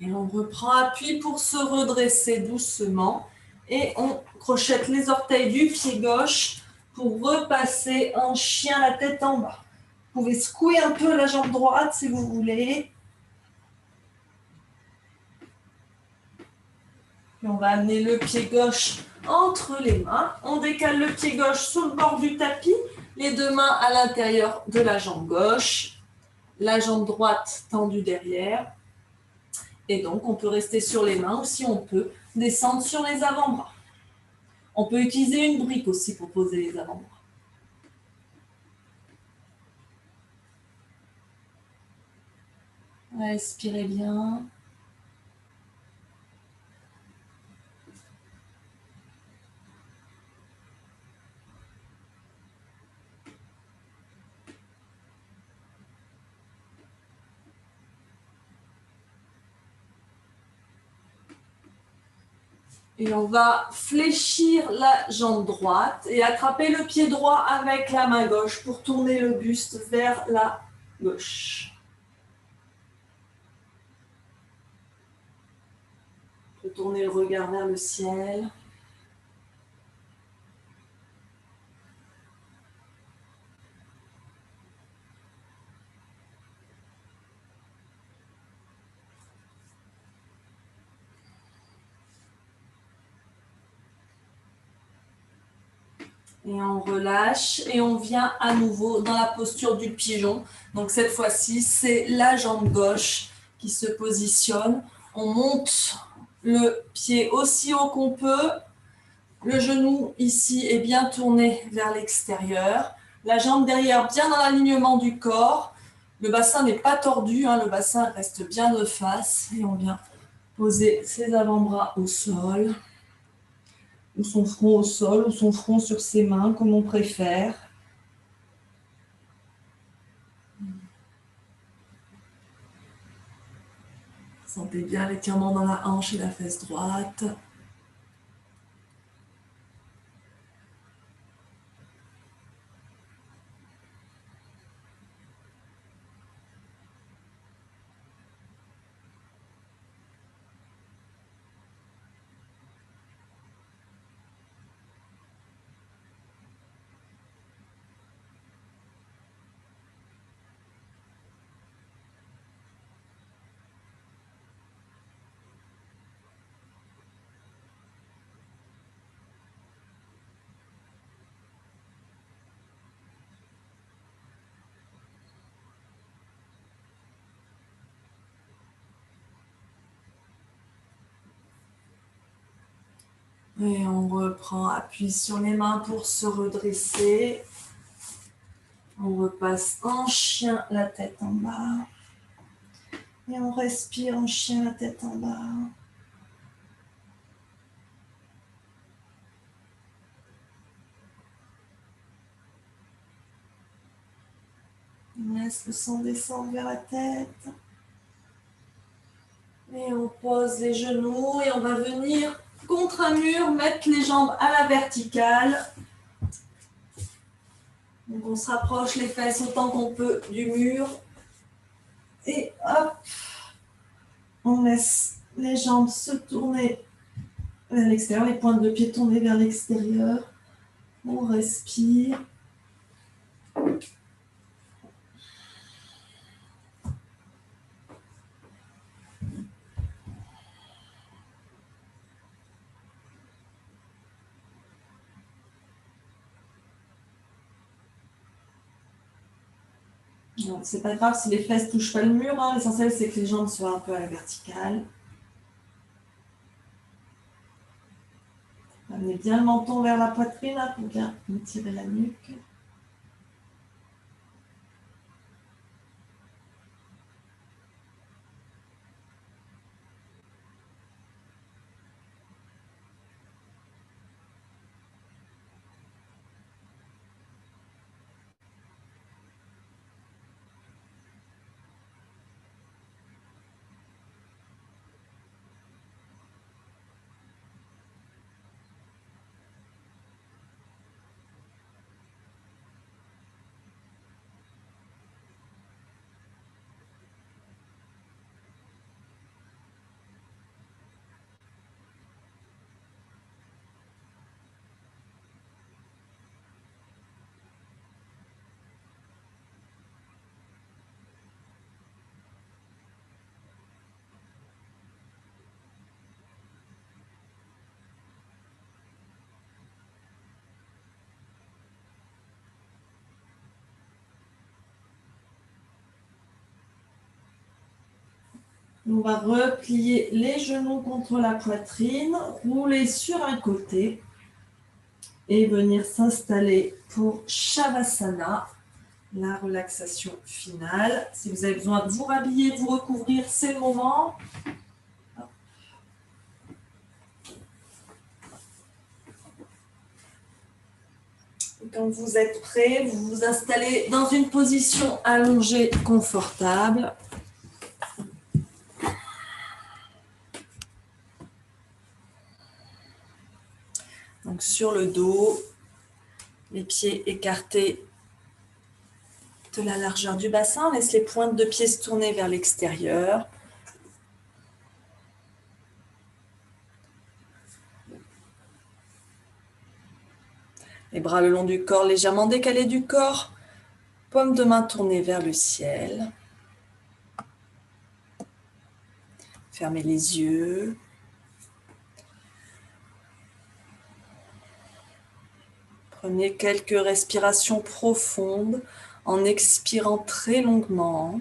Et on reprend appui pour se redresser doucement. Et on crochette les orteils du pied gauche pour repasser en chien la tête en bas. Vous pouvez secouer un peu la jambe droite si vous voulez. Et on va amener le pied gauche entre les mains. On décale le pied gauche sur le bord du tapis. Les deux mains à l'intérieur de la jambe gauche. La jambe droite tendue derrière. Et donc, on peut rester sur les mains ou si on peut, descendre sur les avant-bras. On peut utiliser une brique aussi pour poser les avant-bras. Respirez bien. Et on va fléchir la jambe droite et attraper le pied droit avec la main gauche pour tourner le buste vers la gauche. tourner le regard vers le ciel. Et on relâche et on vient à nouveau dans la posture du pigeon. Donc cette fois-ci, c'est la jambe gauche qui se positionne. On monte le pied aussi haut qu'on peut. Le genou ici est bien tourné vers l'extérieur. La jambe derrière bien dans l'alignement du corps. Le bassin n'est pas tordu, le bassin reste bien de face. Et on vient poser ses avant-bras au sol. Ou son front au sol, ou son front sur ses mains, comme on préfère. Sentez bien l'étirement dans la hanche et la fesse droite. Et on reprend, appuie sur les mains pour se redresser. On repasse en chien, la tête en bas. Et on respire en chien, la tête en bas. On laisse le sang descendre vers la tête. Et on pose les genoux et on va venir contre un mur, mettre les jambes à la verticale. Donc on se rapproche les fesses autant qu'on peut du mur. Et hop, on laisse les jambes se tourner vers l'extérieur, les pointes de pied tournées vers l'extérieur. On respire. C'est pas grave si les fesses touchent pas le mur, l'essentiel c'est que les jambes soient un peu à la verticale. Amenez bien le menton vers la poitrine pour bien étirer la nuque. On va replier les genoux contre la poitrine, rouler sur un côté et venir s'installer pour Shavasana, la relaxation finale. Si vous avez besoin de vous rhabiller, de vous recouvrir, c'est le moment. Quand vous êtes prêt, vous vous installez dans une position allongée confortable. Donc sur le dos, les pieds écartés de la largeur du bassin. On laisse les pointes de pied se tourner vers l'extérieur. Les bras le long du corps, légèrement décalés du corps. Paume de main tournée vers le ciel. Fermez les yeux. Prenez quelques respirations profondes en expirant très longuement.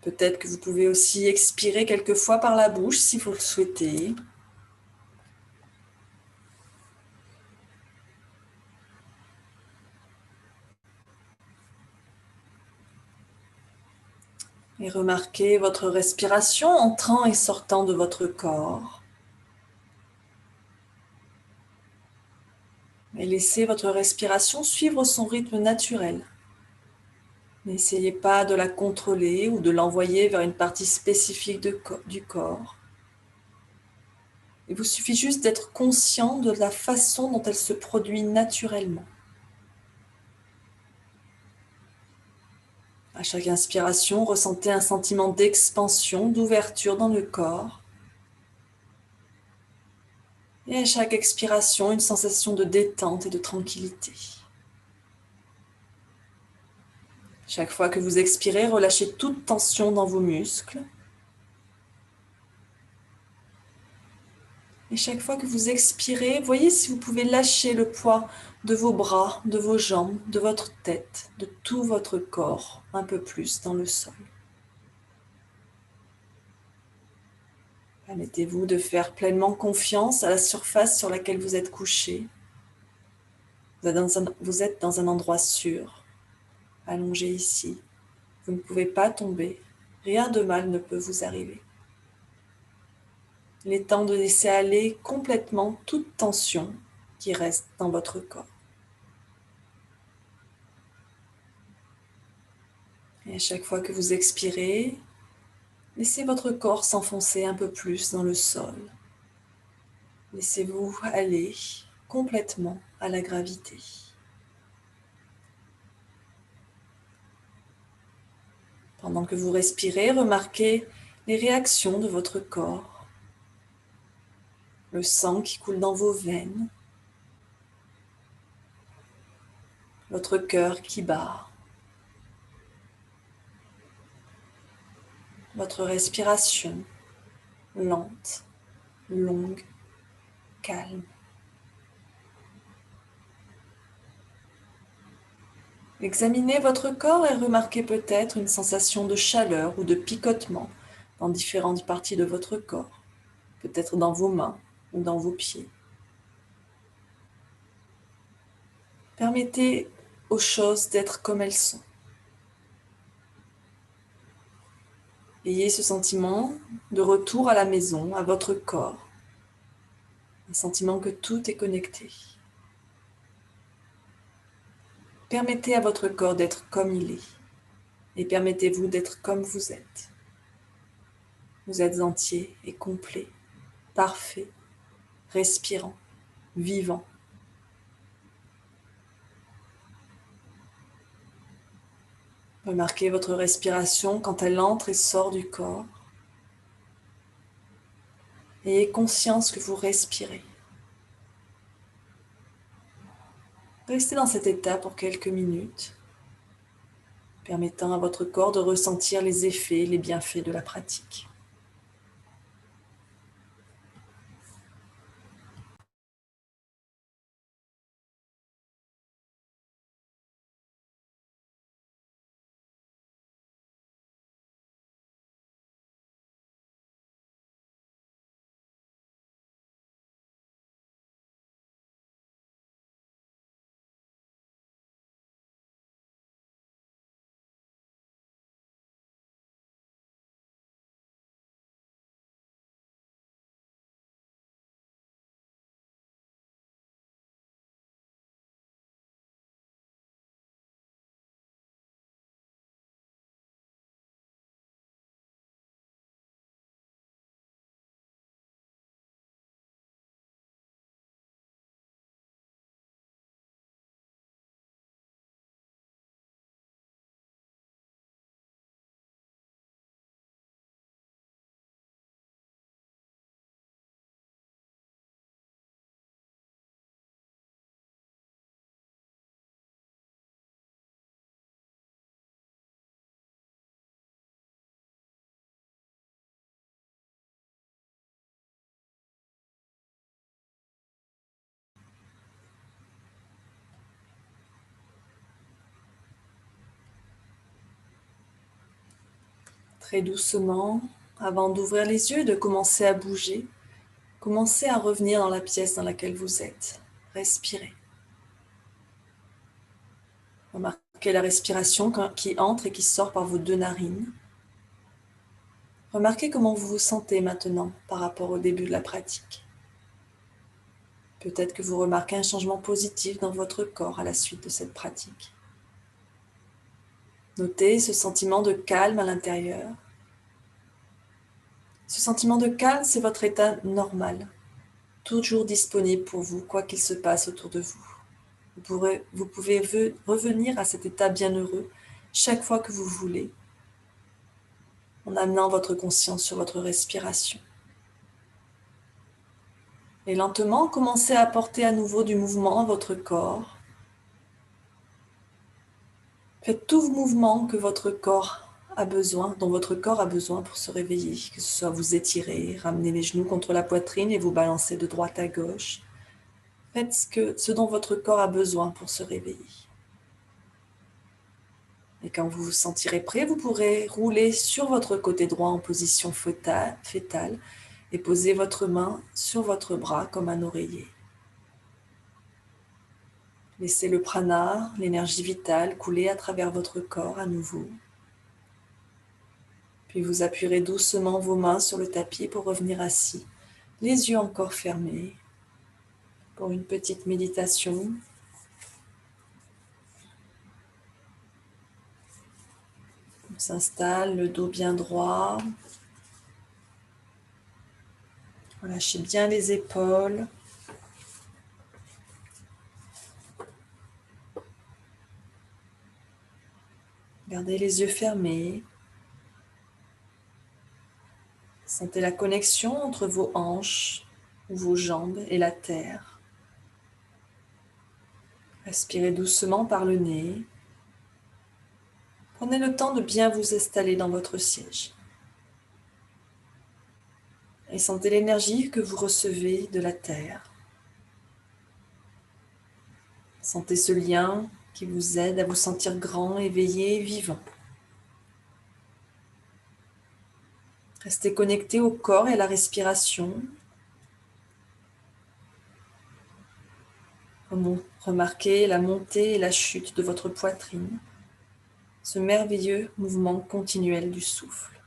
Peut-être que vous pouvez aussi expirer quelques fois par la bouche si vous le souhaitez. Et remarquez votre respiration entrant et sortant de votre corps. Et laissez votre respiration suivre son rythme naturel. N'essayez pas de la contrôler ou de l'envoyer vers une partie spécifique du corps. Il vous suffit juste d'être conscient de la façon dont elle se produit naturellement. À chaque inspiration, ressentez un sentiment d'expansion, d'ouverture dans le corps. Et à chaque expiration, une sensation de détente et de tranquillité. Chaque fois que vous expirez, relâchez toute tension dans vos muscles. Et chaque fois que vous expirez, voyez si vous pouvez lâcher le poids de vos bras, de vos jambes, de votre tête, de tout votre corps, un peu plus dans le sol. Permettez-vous de faire pleinement confiance à la surface sur laquelle vous êtes couché. Vous êtes dans un endroit sûr, allongé ici. Vous ne pouvez pas tomber, rien de mal ne peut vous arriver. Il est temps de laisser aller complètement toute tension qui reste dans votre corps. Et à chaque fois que vous expirez, laissez votre corps s'enfoncer un peu plus dans le sol. Laissez-vous aller complètement à la gravité. Pendant que vous respirez, remarquez les réactions de votre corps, le sang qui coule dans vos veines, votre cœur qui bat, votre respiration lente, longue, calme. Examinez votre corps et remarquez peut-être une sensation de chaleur ou de picotement dans différentes parties de votre corps, peut-être dans vos mains ou dans vos pieds. Permettez aux choses d'être comme elles sont. Ayez ce sentiment de retour à la maison, à votre corps, un sentiment que tout est connecté. Permettez à votre corps d'être comme il est et permettez-vous d'être comme vous êtes. Vous êtes entier et complet, parfait, respirant, vivant. Remarquez votre respiration quand elle entre et sort du corps. Ayez conscience que vous respirez. Restez dans cet état pour quelques minutes, permettant à votre corps de ressentir les effets, les bienfaits de la pratique. Très doucement, avant d'ouvrir les yeux et de commencer à bouger, commencez à revenir dans la pièce dans laquelle vous êtes. Respirez. Remarquez la respiration qui entre et qui sort par vos 2 narines. Remarquez comment vous vous sentez maintenant par rapport au début de la pratique. Peut-être que vous remarquez un changement positif dans votre corps à la suite de cette pratique. Notez ce sentiment de calme à l'intérieur. Ce sentiment de calme, c'est votre état normal, toujours disponible pour vous, quoi qu'il se passe autour de vous. Vous pouvez revenir à cet état bienheureux chaque fois que vous voulez, en amenant votre conscience sur votre respiration. Et lentement, commencez à apporter à nouveau du mouvement à votre corps. Faites tout mouvement que votre corps a besoin, dont votre corps a besoin pour se réveiller, que ce soit vous étirer, ramener les genoux contre la poitrine et vous balancer de droite à gauche. Faites ce dont votre corps a besoin pour se réveiller. Et quand vous vous sentirez prêt, vous pourrez rouler sur votre côté droit en position fétale et poser votre main sur votre bras comme un oreiller. Laissez le prana, l'énergie vitale, couler à travers votre corps à nouveau. Puis vous appuierez doucement vos mains sur le tapis pour revenir assis, les yeux encore fermés, pour une petite méditation. On s'installe, le dos bien droit. Relâchez bien les épaules. Gardez les yeux fermés. Sentez la connexion entre vos hanches ou vos jambes et la terre. Respirez doucement par le nez. Prenez le temps de bien vous installer dans votre siège. Et sentez l'énergie que vous recevez de la terre. Sentez ce lien qui vous aide à vous sentir grand, éveillé et vivant. Restez connecté au corps et à la respiration. Remarquez la montée et la chute de votre poitrine, ce merveilleux mouvement continuel du souffle.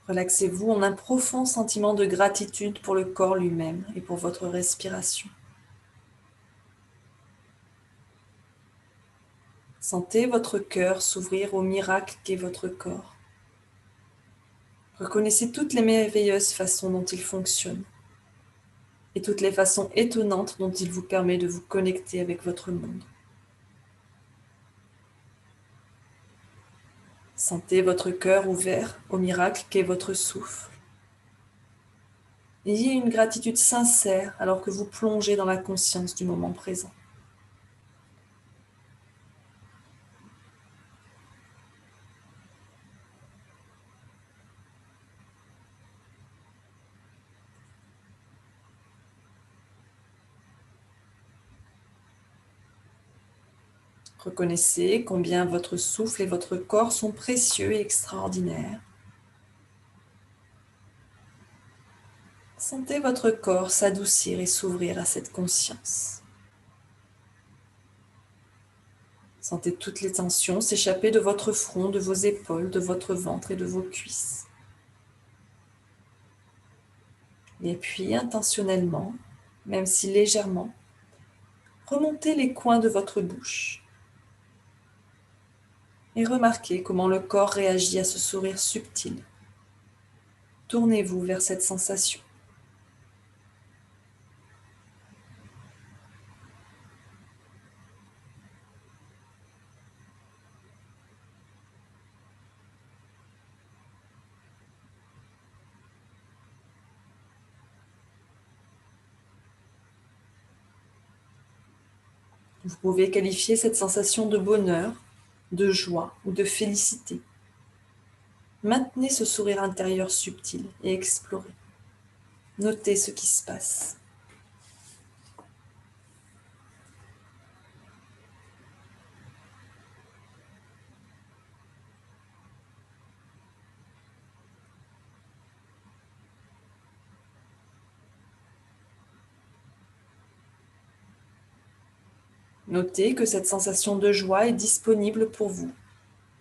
Relaxez-vous en un profond sentiment de gratitude pour le corps lui-même et pour votre respiration. Sentez votre cœur s'ouvrir au miracle qu'est votre corps. Reconnaissez toutes les merveilleuses façons dont il fonctionne et toutes les façons étonnantes dont il vous permet de vous connecter avec votre monde. Sentez votre cœur ouvert au miracle qu'est votre souffle. Ayez une gratitude sincère alors que vous plongez dans la conscience du moment présent. Reconnaissez combien votre souffle et votre corps sont précieux et extraordinaires. Sentez votre corps s'adoucir et s'ouvrir à cette conscience. Sentez toutes les tensions s'échapper de votre front, de vos épaules, de votre ventre et de vos cuisses. Et puis, intentionnellement, même si légèrement, remontez les coins de votre bouche. Et remarquez comment le corps réagit à ce sourire subtil. Tournez-vous vers cette sensation. Vous pouvez qualifier cette sensation de bonheur, de joie ou de félicité. Maintenez ce sourire intérieur subtil et explorez. Notez ce qui se passe. Notez que cette sensation de joie est disponible pour vous,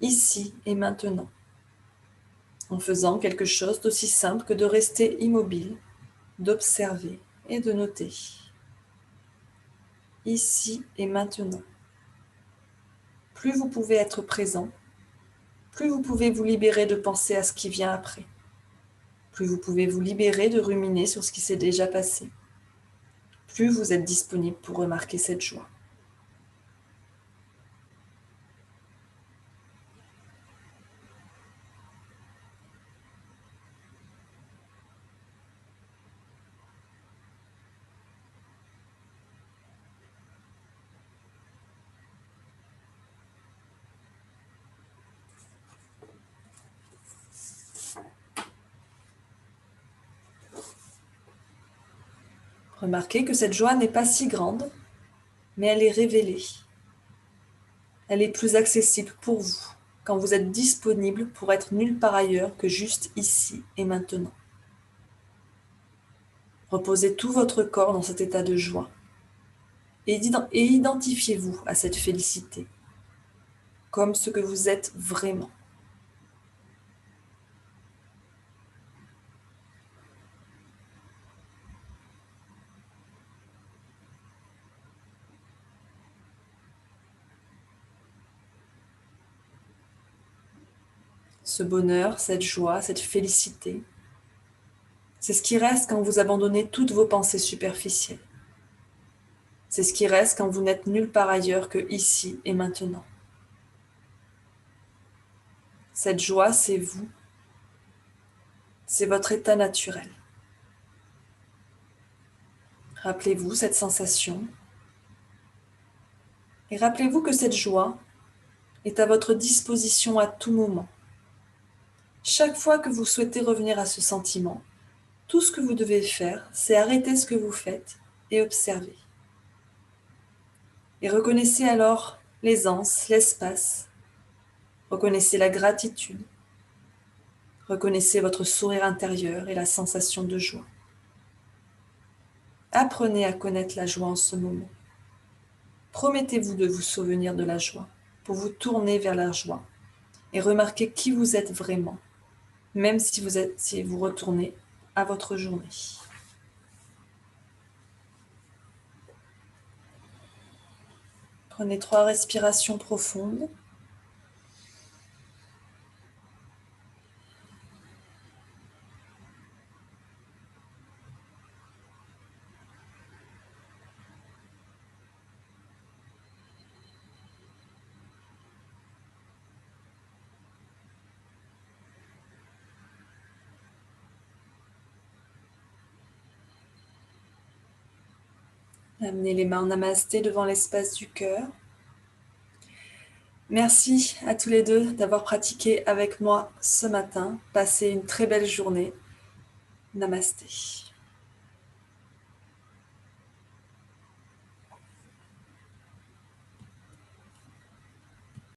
ici et maintenant, en faisant quelque chose d'aussi simple que de rester immobile, d'observer et de noter. Ici et maintenant. Plus vous pouvez être présent, plus vous pouvez vous libérer de penser à ce qui vient après. Plus vous pouvez vous libérer de ruminer sur ce qui s'est déjà passé. Plus vous êtes disponible pour remarquer cette joie. Remarquez que cette joie n'est pas si grande, mais elle est révélée. Elle est plus accessible pour vous quand vous êtes disponible pour être nulle part ailleurs que juste ici et maintenant. Reposez tout votre corps dans cet état de joie et identifiez-vous à cette félicité comme ce que vous êtes vraiment. Ce bonheur, cette joie, cette félicité, c'est ce qui reste quand vous abandonnez toutes vos pensées superficielles. C'est ce qui reste quand vous n'êtes nulle part ailleurs que ici et maintenant. Cette joie, c'est vous. C'est votre état naturel. Rappelez-vous cette sensation. Et rappelez-vous que cette joie est à votre disposition à tout moment. Chaque fois que vous souhaitez revenir à ce sentiment, tout ce que vous devez faire, c'est arrêter ce que vous faites et observer. Et reconnaissez alors l'aisance, l'espace. Reconnaissez la gratitude. Reconnaissez votre sourire intérieur et la sensation de joie. Apprenez à connaître la joie en ce moment. Promettez-vous de vous souvenir de la joie, pour vous tourner vers la joie et remarquer qui vous êtes vraiment, même si vous retournez à votre journée. Prenez 3 respirations profondes. Amenez les mains en namasté devant l'espace du cœur. Merci à tous les deux d'avoir pratiqué avec moi ce matin. Passez une très belle journée. Namasté.